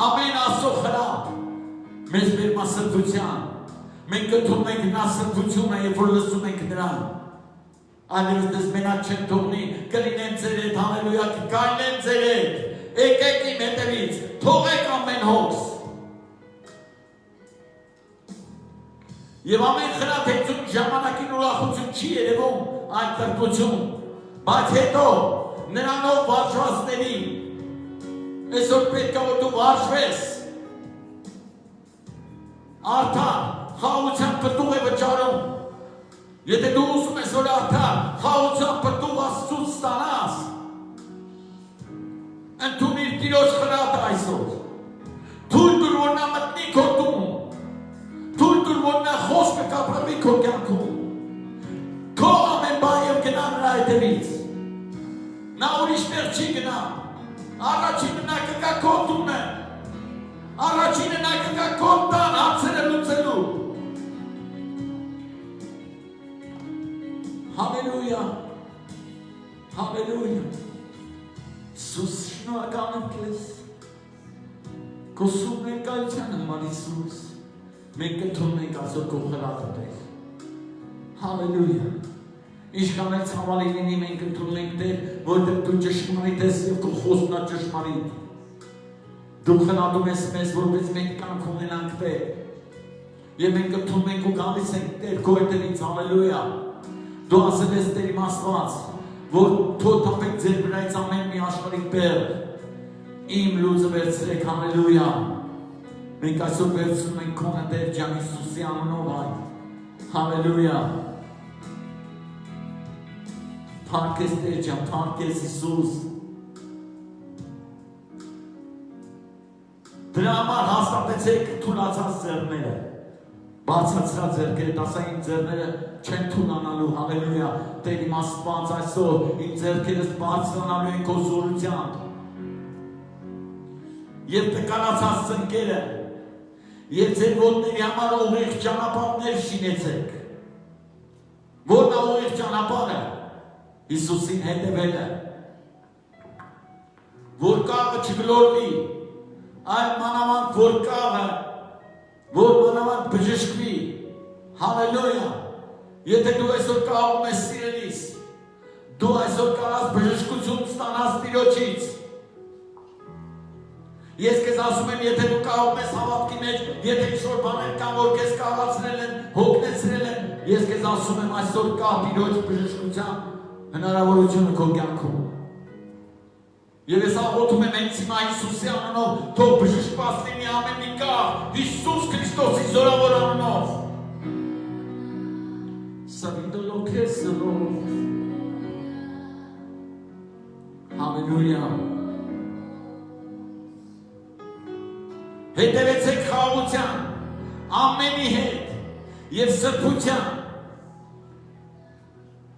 ամեն Աստծո խրատ մեզ բերում է սրբության, մենք ընդունում ենք նա սրբությունը, երբ որ լսում ենք նրան, այլևս դες մենակ չեմ թողնի, կլինեմ ձեր հետ, հալելույա, կգայլեմ ձեր հետ, եկեք իմ հետևից, թողեք ամեն հոգս, և ամեն խրատ հետում ժամանակին ուրախություն չի երևում այդ տրտություն, բայց հետո նրանով վարժվածներին, այսօր պետք է որ դու վարժվես, արդար, խաղության պտուղ է վճարում, եթե դու ուզում ես որ արդար, խաղության պտուղ Աստծուց ստանաս, ընդունիր Տիրոջ խրատը այսօր, թույլ տուր որ նա մտնի քո տուն, թույլ տուր որ նա խոսքը կապրվի քո կյանքում, քո ամեն բան և գնա նրա հետևից, նա ուրիշներ չի գնա, առաջինը նա կգա քո տունը, առաջինը նա կգա քո տան հարցերը լուծելու, հալելույա, հալելույա, Հիսուս շնորհակալ եմ քեզ, քո սուրբ ներկայության համար Հիսուս, մենք ընդունում ենք այսօր քո խրատը Տեր, հալելույա, ինչքան էլ ցավալի լինի մենք ընդունում ենք Տեր, որտեղ դու ճշմարիտ ես և քո խոսքն է ճշմարիտ, դու խնատում ես մեզ, որպես մենք կյանք ունենանք Տեր, և մենք ընդունում ենք ու գալիս ենք Տեր քո հետևից, հալելույա, դու ասել ես Տեր իմ Աստված, որ թոթափեք ձեր վրայից ամեն մի աշխարհիկ բեռ, իմ լուծը վերցրեք, հալելույա, մենք այսօր վերցնում ենք քոնը Տեր ջան Հիսուսի անունով այդ, հալելույա, թարգես Տեր ջան, թարգես Հիսուս, դրա համար հաստատեցեք թուլացած ձեռները, բացացրած ձեռքերը, ասա իմ ձեռները չեն թուլանալու, հալելույա, Տեր իմ Աստված այսօր, իմ ձեռքերս բարձրանալու են քո զորությամբ, և տկարացած ծնկերը, Եվ ձեր ոտների համար ուղիղ ճանապարհներ շինեցեք։ Որն է ուղիղ ճանապարհը։ Հիսուսին հետևելը։ Որ կաղը չգլորվի, այլ մանավանդ որ կաղը, որ մանավանդ բժշկվի։ Հալելույա։ Եթե դու այսօր կաղում ես սիրելիս, դու այսօր կարաս բժշկություն ստանաս Տիրոջից։ Ես քեզ ասում եմ, եթե դու կաղում ես հավատքի մեջ, եթե ինչ-որ բաներ կան, որ քեզ կաղացրել են, հոգնեցրել են, ես քեզ ասում եմ, այսօր կա Տիրոջ բժշկության հնարավորությունը քո կյանքում։ Եվ ես աղոթում եմ հենց հիմա Հիսուսի անունով, թող բժշկված լինի ամեն մի կաղ, Հիսուս Քրիստոսի զորավոր անունով։ Սավինդոլո քեզ զորով։ Հալելույա։ Հետևեցեք խաղաղության, ամենի հետ և սրբության։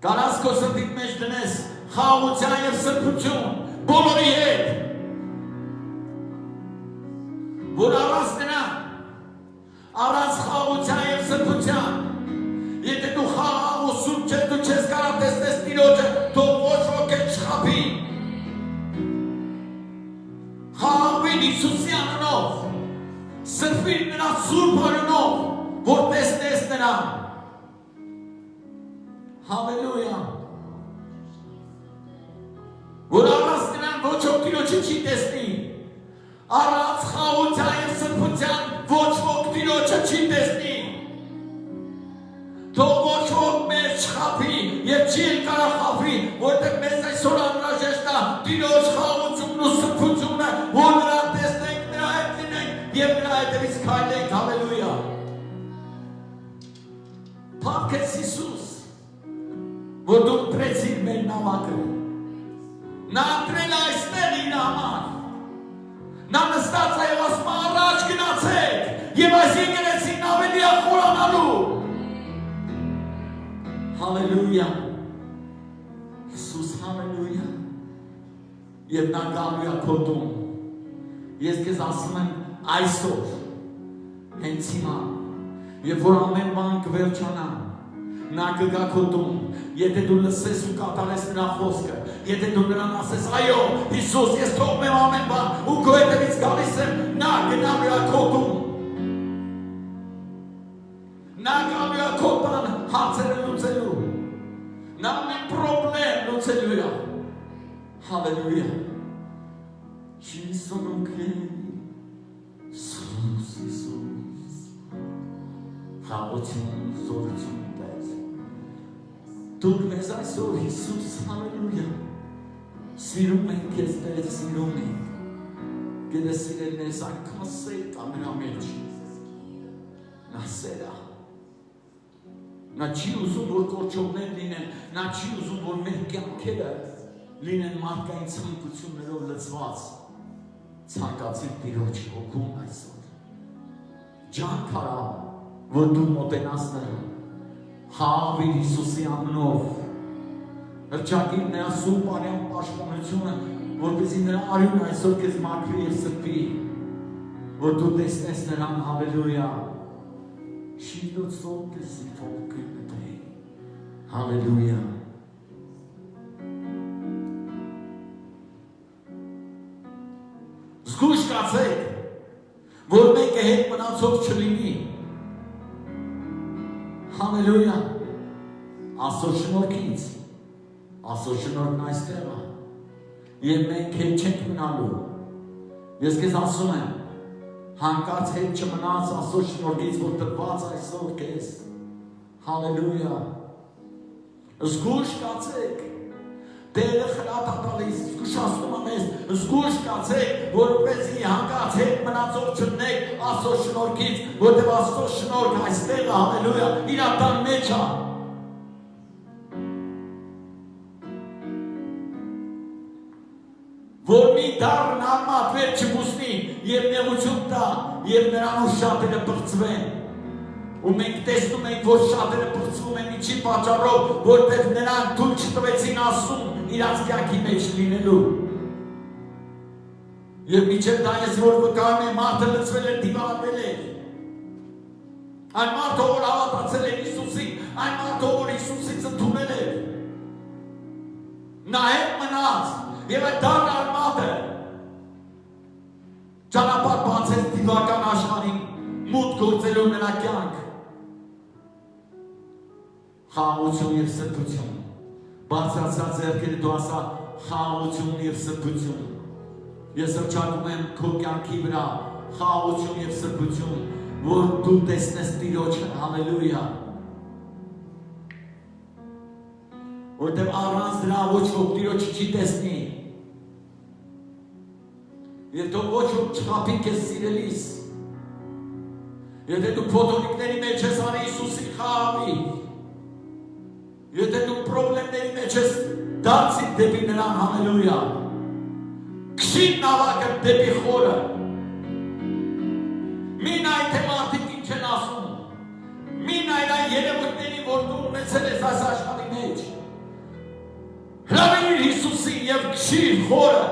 Կարաս քո սրտիդ մեջ դնես խաղաղության և սրբություն, բոլորի հետ, որ առանց դրա, առանց խաղաղության և սրբության, եթե դու խաղաղ ու սուրբ չես, դու չես կարող տեսնես Տիրոջը, թող ոչ ոք էլ չխաբի։ Խաղաղվիր Հիսուսի անունով, սրբիր նրա սուրբ անունով, որ տեսնես նրան։ Հալելույա։ Որ առանց նրան ոչ ոք Տիրոջը չի տեսնի, առանց խաղաղության և սրբության ոչ ոք Տիրոջը չի տեսնի։ Թող ոչ ոք մեզ չխաբի և չի էլ կարող խաբի, որտեղ մեզ այսօր անհրաժեշտ է Տիրոջ խաղաղությունն ու սրբությունը, որ նրան տեսնենք, նրա հետ լինենք և նրա հետևից քայլենք, հալելույա։ Փառք ես Հիսուս, որ դու ընտրեցիր մեր նամակը։ Նա ընտրել է այստեղ իր համար։ Նա նստած է և ասում է առաջ գնացեք և այս եկեղեցին ավելի է խորանալու։ Հալելույա։ Հիսուս, հալելույա։ Եվ նա գալու է քո տուն։ Ես քեզ ասում եմ այսօր, հենց հիմա, և որ ամեն բան կվերջանա, նա կգա քո տուն, եթե դու լսես ու կատարես նրա խոսքը, եթե դու նրան ասես, այո, Հիսուս, ես թողում եմ ամեն բան ու քո հետևից գալիս եմ, նա գնալու է քո տուն։ Նա գալու է քո տան հարցերը լուծելու։ Նա ամեն պրոբլեմ լուծելու է։ Հալելույա։ Հիսուս, Հիսուս, խաղաղություն, զորություն տես։ Դուր մեզ այսօր Հիսուս, հալելույա։ Սիրում ենք քեզ Տեր, սիրում ենք։ Գիտես սիրելիներս, այնքան սեր կա նրա մեջ։ Նա սեր է։ Նա չի ուզում, որ կորչողներ լինեն, նա չի ուզում, որ մեր կյանքերը լինեն մարդկային ցանկություններով լցված։ Ցանկացիր Տիրոջ հոգուն այսօր։ Ջանք արա, որ դու մոտենաս նրան։ Խաղաղվիր Հիսուսի անունով։ Հռչակիր նրա սուրբ արյան պաշտպանությունը, որպեսզի նրա արյունը այսօր քեզ մաքրի և սրբի, որ դու տեսնես նրան, հալելույա։ Հալելույա։ Զգույշ կացեք, որ մեկը հետ մնացող չլինի։ Հալելույա։ Աստծո շնորհքից, Աստծո շնորհքն այստեղ է, և մենք հետ չենք մնալու։ Ես քեզ ասում եմ, հանկարծ հետ չմնաց Աստծո շնորհքից, որ տրված այսօր քեզ։ Հալելույա։ Զգույշ կացեք, Տերը խրատ է տալիս, զգուշացնում է մեզ, զգույշ կացեք, որպեսզի հանկարծ հետ մնացող չլինեք Աստծո շնորհքից, որտեղ Աստծո շնորհքը այստեղ է, հալելույա, իր տան մեջ է։ Որ մի դառն արմատ վեր չբուսնի և նեղություն տա և նրանով շատերը պղծվեն։ Ու մենք տեսնում ենք, որ շատերը պղծվում են ինչի պատճառով, որտեղ նրանք թույլ չտվեցին Աստծուն իրաց կյանքի մեջ լինելու։ Եվ մինչև դա ես որ վկայում եմ, մարդը լցվել է, դիվանվել է։ Այն մարդը որ հավատացել է Հիսուսին, այն մարդը որ Հիսուսից ընդունել է, նա հետ մնաց եւ այդ դառն մարդը ճանապարհ բացեց դիվական աշխարհին մուտք գործելով նրա կյանք։ Խաղաղություն եւ սրբություն։ Բարձրացած ձեռքերը դու ասա խաղաղություն եւ սրբություն։ Ես հռչակում եմ քո կյանքի վրա խաղաղություն եւ սրբություն, որ դու տեսնես Տիրոջը, հալելույա։ Որտեղ առանց դրա ոչ ոք Տիրոջը չի տեսնի։ Եթե դու ոչ ոք չխաբի քեզ սիրելիս, եթե դու փոթորիկների մեջ ես արի Հիսուսի խաղի, եթե դու պրոբլեմների մեջ ես դարձի դեպի նրան, հալելույա, քշի նավակը դեպի խորը, մի նայ թե մարդիկ ինչ են ասում, մի նայր այն երևույթների, որ դու ունեցել ես այս աշխարհի մեջ, հրավիր Հիսուսին և քշի խորը,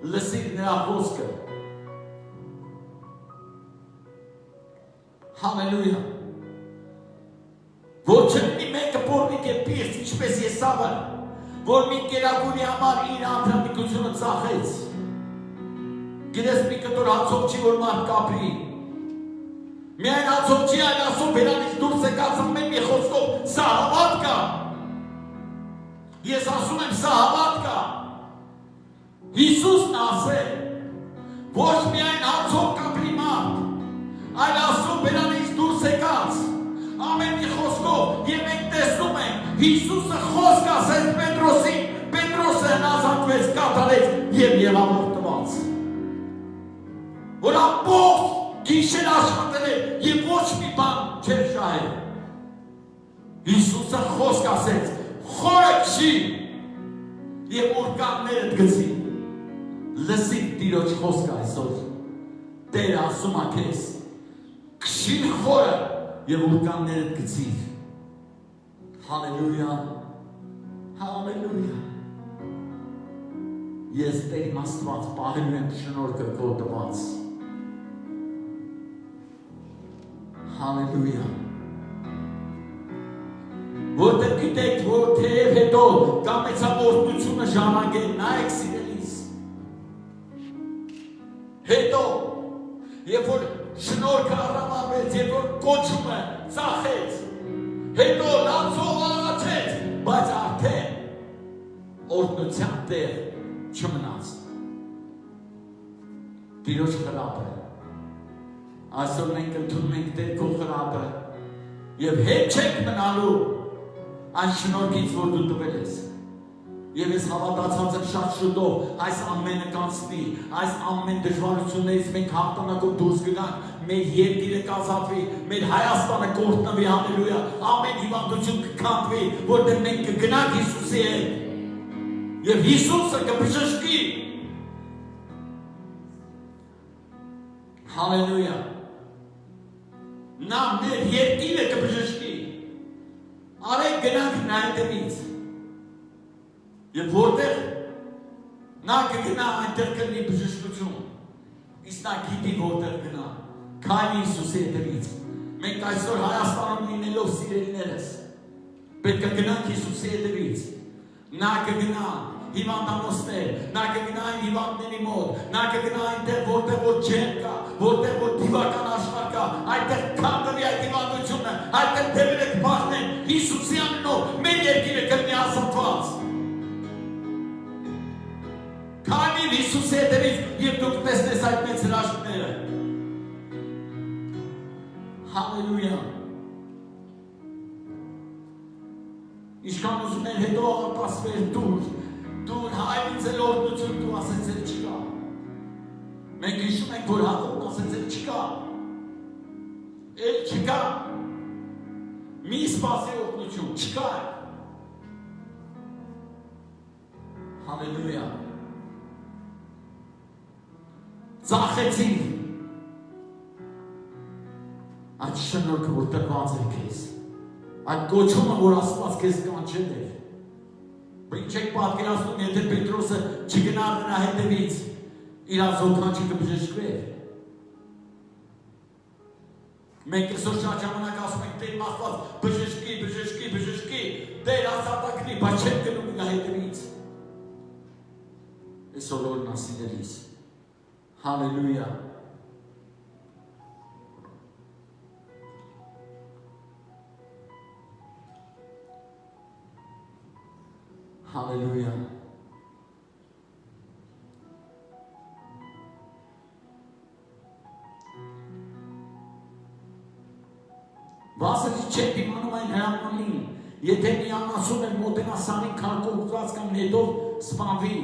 լսիր նրա խոսքը, հալելույա, որ չլինի մեկը պոռնիկ է պիրծ, ինչպես Եսավը, որ մի կերակուրի համար իր անդրադիկությունը ծախեց, գիտես մի կտոր հացով չի, որ մարդ կապրի, միայն հացով չի, այլ ասում բերանից դուրս եկած ամեն մի խոսքով, սա հավատ կա, ես ասում եմ սա հավատ կա, Հիսուսն ասել, ոչ միայն հացով կապրի մարդ, այլ ասում բերանից դուրս եկած, ամեն մի խոսքով և մենք տեսնում ենք, Հիսուսը խոսք ասեց Պետրոսին, Պետրոսը հնազանդվեց, կատարեց և եղավոր տված, որ ամբողջ գիշեր աշխատել է և ոչ մի բան չէր շահել, Հիսուսը խոսք ասեց, խորը քշի և ուրկաններդ գցի, լսիր Տիրոջ խոսքը այսօր, Տերը ասում է քեզ, քշի խորը և ուրկաններդ գցիր, հալելույա, հալելույա, ես Տեր իմ Աստված պահելու եմ շնորհքը քո տված, հալելույա, որտեղ գիտեք, որ թեև հետո կամեցավորությունը ժամանակ է, նայեք սիրելիս, հետո, երբ որ շնորհքը առավարվեց, երբ որ կոչումը ծախեց, հետո լացով առաջեց, բայց արդեն օրհնության տեղ չմնաց։ Տիրոջ խրատը, այսօր մենք ընդունում ենք Տեր քո խրատը և հետ չենք մնալու այն շնորհքից, որ դու տվել ես։ Եվ ես հավատացած եմ շատ շուտով այս ամենը կանցնի, այս ամեն դժվարություններից մենք հաղթանակով դուրս գնանք, մեր երկիրը կազատվի, մեր Հայաստանը կօրհնվի, հալելույա, ամեն հիվանդություն կքանդվի, որտեղ մենք կգնանք Հիսուսի հետ, և Հիսուսը կբժշկի, հալելույա, նա մեր երկիրը կբժշկի, արեք գնանք նա հետևից, և որտեղ նա կգնա այնտեղ կլինի բժշկություն, իսկ նա գիտի որտեղ գնա, քայլի Հիսուսի հետևից, մենք այսօր Հայաստանում լինելով սիրելիներս, պետք է գնանք Հիսուսի հետևից, նա կգնա հիվանդանոցներ, նա կգնա այն հիվանդների մոտ, նա կգնա այնտեղ որտեղ որ ջեր կա, որտեղ որ դիվական աշխարհ կա, այնտեղ քանդվի այդ հիվանդությունը, այնտեղ դեպերը կփոխեն Հիսուսի անունով, մեր երկիրը կլինի ազատված։ Քանի Հիսուսի հետևից և դուք տեսնես այդ մեծ հրաշքները։ Հալելույա։ Ինչքան ուզում են հետո արտասվեր դուր հայր ինձ էլ օրհնություն դու ասեց էլ չկա։ Մենք հիշում ենք, որ Հակոբն ասեց էլ չկա։ Էլ չկա։ Մի սպասի օրհնություն, չկա։ Հալելույա։ Ծախեցին այդ շնորհքը, որ տրված է քեզ, այդ կոչումը, որ Աստված քեզ կանչել է, ինչ եք պատկերացնում, եթե Պետրոսը չգնար նրա հետևից, իր զոհանջը կբժշկվեր, Մենք այսօր շատ ժամանակ ասում ենք Տեր Աստված բժշկի, Տեր ազատագրի, բայց չենք գնում նրա հետևից։ Այսօր օրն ասիներիս։ Հալելույա։ Հալելույա։ Վասը չեք իմանում այն հրամանին, եթե միան ասում են մոտենասանին քարկոծված կամ նետով սպանվի,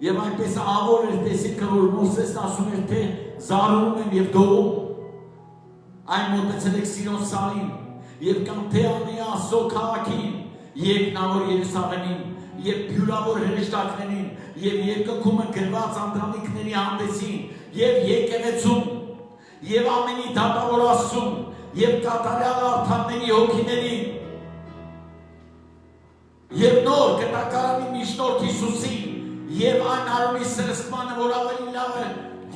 եւ այնպես ավոր էր տեսիքը, որ Մովսեսն ասում էր, թե զարում են եւ դողում, այն մոտեցել եք Սիրոն սարին, եւ կամ թե անի Աստծո քաղաքին, երկնավոր Երուսաղեմին, եւ բյուրավոր հրեշտակներին, եւ երկնքում գրված անդրանիկների հանդեսին, եւ եկեղեցում, եւ ամենի դատավոր Աստծուն, եւ կատարյալ արտանների հոգիներին, եւ նոր կտակարանի միջնորդ Հիսուսին, եւ այն արունի սրսմանը, որ ավելի լավ է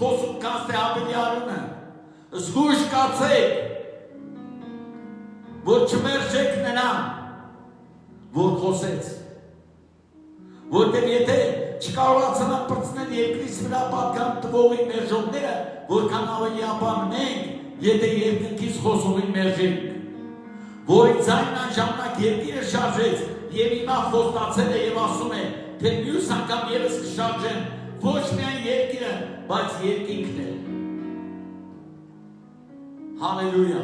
խոսում կաց թե ավելի արունը, զգույշ կացեք, որ չմերժեք նրան, որ խոսեց, որտեղ եթե չկարողացան պրծնել երկրից վրա պատկան տվողի մերժողները, որքան ավելի ապան մենք, եթե երկնքից խոսողին մերժենք, որի ձայնն այն ժամանակ երկիրը շարժեց եւ հիմա խոստացել է եւ ասում է, թե մյուս անգամ ևս կշարժեն ոչ միայն երկիրը, բայց երկինքն է։ Հալելույա։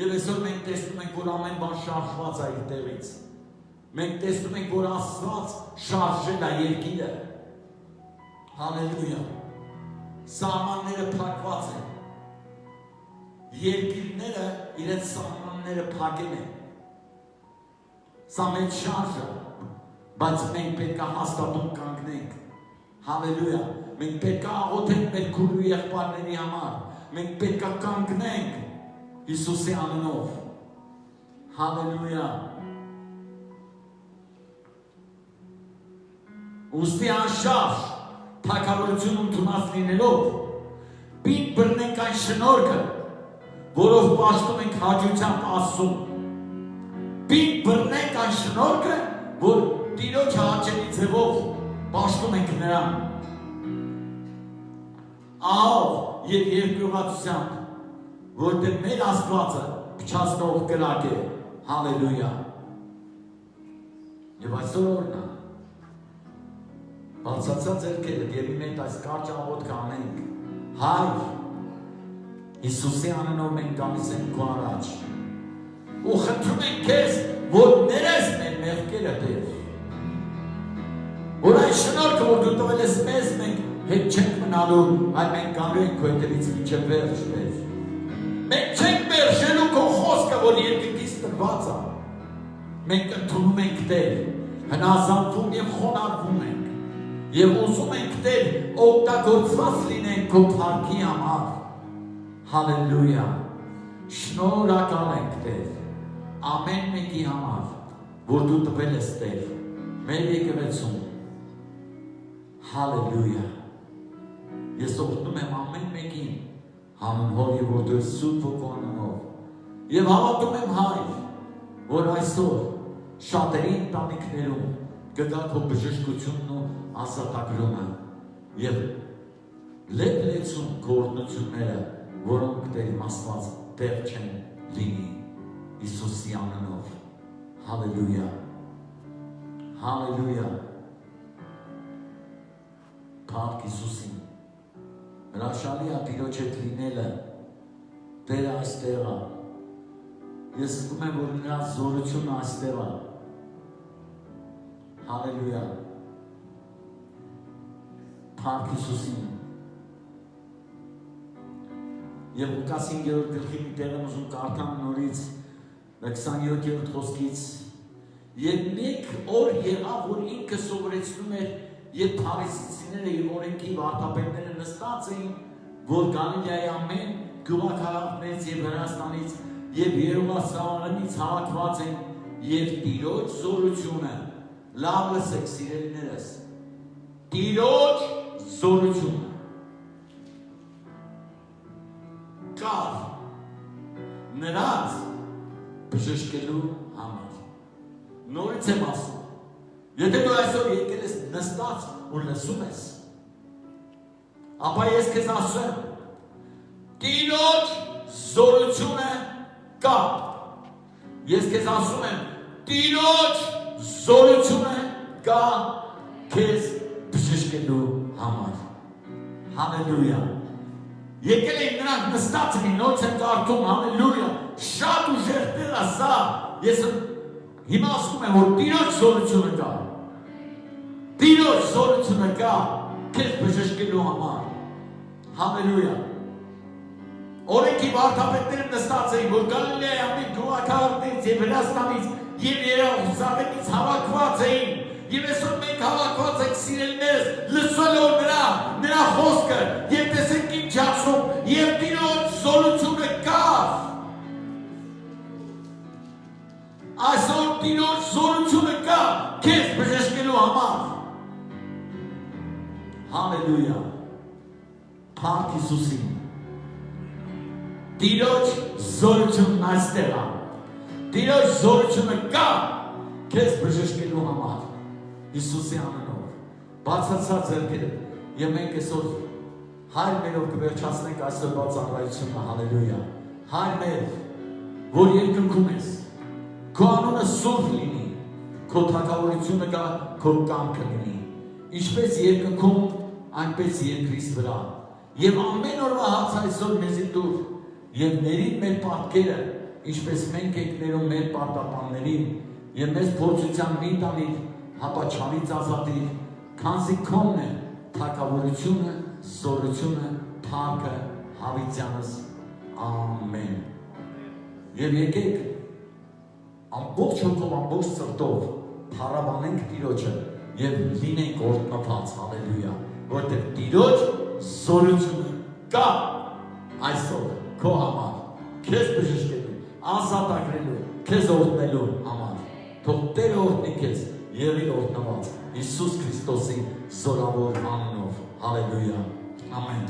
Եվ այսօր մենք տեսնում ենք, որ ամեն բան շարժված է իր տեղից։ Մենք տեսնում ենք, որ Աստված շարժել է երկիրը։ Հալելույա։ Սահմանները փակված են։ Երկիրները իրենց սահմանները փակել են։ Սա մեր շարժը, բայց մենք պետք է հաստատում կանգնենք։ Հալելույա։ Մենք պետք է աղոթենք մեր քույր եղբայրների համար։ Մենք պետք է կանգնենք Հիսուսի անունով։ Հալելույա։ Ուստի անշարժ թագավորություն ընդունած լինելով պիտի բռնենք այն շնորհքը, որով պաշտում ենք հաճությամբ Աստծուն։ Պիտի բռնենք այն շնորհքը, որ Տիրոջ հաճելի ձևով պաշտում ենք նրան։ Ահավ եւ երկյուղացությամբ, որտեղ մեր Աստվածը փչացնող կրակ է։ Հալելույա։ Եվ այսօր օրն է բացացած ձեռքերը եւ մենք այս կարճ աղոթքը անենք։ Հայր Հիսուսի անունով մենք գալիս ենք քո առաջ ու խնդրում ենք քեզ, որ ներես մեր մեղքերը, Տեր, որ այն շնորհքը, որ դու տվել ես մեզ, մենք հետ չենք մնալու, այլ մենք գալու ենք քո հետևից մինչև վերջ, Տեր։ Մենք չենք մերժելու քո խոսքը, որ երկնքից տրված է։ Մենք ընդունում ենք, Տեր, հնազանդվում եւ խոնարհվում ենք։ Եվ ուզում ենք, Տեր, օգտագործված լինենք քո փառքի համար։ Հալելույա։ Շնորհակալ ենք, Տեր, ամեն մեկի համար, որ դու տվել ես, Տեր, մեր եկեղեցում։ Հալելույա։ Ես օգնում եմ ամեն մեկին հանուն Հոր եւ Որդու Սուրբ Հոգու անունով։ Եվ հավատում եմ, Հայր, որ այսօր շատերի ընտանիքներում կգա քո բժշկությունն ու ազատագրումը եւ լեփլեցում գործունեությունները, որոնք Տեր իմ Աստված տեղ չեն լինի Հիսուսի անունով։ Հալելույա։ Հալելույա։ Փառք Հիսուսին։ Հրաշալի է Տիրոջ հետ լինելը։ Տերը այստեղ է։ Ես զգում եմ, որ նրա զորությունը այստեղ է։ Հալելույա։ Փառք Հիսուսին։ Եվ Ղուկաս 5-րդ գլխի մի տեղ եմ ուզում կարդամ նորից 27-րդ խոսքից։ Եվ մեկ օր եղավ, որ ինքը սովորեցնում էր, երբ փարիսեցիները եւ օրենքի վարդապետները նստած էին, որ Գալիլեայի ամեն գյուղաքաղաքներից եւ Վրաստանից եւ Երուսաղեմից հավաքված են եւ Տիրոջ զորությունը, լավ լսեք սիրելիներս, Տիրոջ զորությունը կար նրանց բժշկելու համար։ Նորից եմ ասում, եթե դու այսօր եկել ես նստած ու լսում ես, ապա ես քեզ ասում եմ, Տիրոջ զորությունը կա։ Ես քեզ ասում եմ, Տիրոջ զորությունը կա քեզ բժշկելու համար։ Հալելույա։ Եկել են նրանք նստած էին, նորից եմ կարդում, հալելույա, շատ ուժեղներ ասա, ես հիմա ասում եմ, որ Տիրոջ զորությունը կա։ Տիրոջ զորությունը կա քեզ բժշկելու համար։ Հալելույա։ Օրենքի վարդապետները նստած էին, որ Գալիլեայից, գյուղաքաղաքներից եւ Վրաստանից եւ Երուսաղեմից հավաքված էին։ Եվ այսօր մենք հավաքված ենք սիրելիներս, լսելով նրա խոսքը, եւ տեսեք ինչ ասում, եւ Տիրոջ զորությունը կա։ Այսօր Տիրոջ զորությունը կա քեզ բժշկելու համար։ Հալելույա։ Փառք Հիսուսին։ Տիրոջ զորությունն այստեղ է։ Տիրոջ զորությունը կա քեզ բժշկելու համար։ Հիսուսի անունով բացացած ձեռքերը եւ մենք այսօր հայր մերով կվերջացնենք այսօրվա ծառայությունը, հալելույա։ Հայր մեր, որ երկնքում ես, քո անունը սուրբ լինի, քո թագավորությունը գա, քո կամքը լինի, ինչպես երկնքում, այնպես երկրից վրա։ Եվ ամեն օրվա հաց այսօր մեզի տուր եւ ների մեր պատկերը, ինչպես մենք ենք ներում մեր պարտապաններին, եւ մեզ փորձության մի տանիր, հապա չարից ազատիր, քանզի քոնն է թագավորությունը, զորությունը, փառքը հավիտյանս, ամեն։ Եվ եկեք ամբողջ հոգով, ամբողջ սրտով փառաբանենք Տիրոջը եւ լինենք օրհնված, հալելույա, որտեղ Տիրոջ զորությունը կա այսօր քո համար, քեզ բժշկելու, ազատագրելու, քեզ օրհնելու համար։ Թող Տերը օրհնի քեզ, եղիր օրհնված Հիսուս Քրիստոսի զորավոր անունով։ Հալելույա։ Ամեն։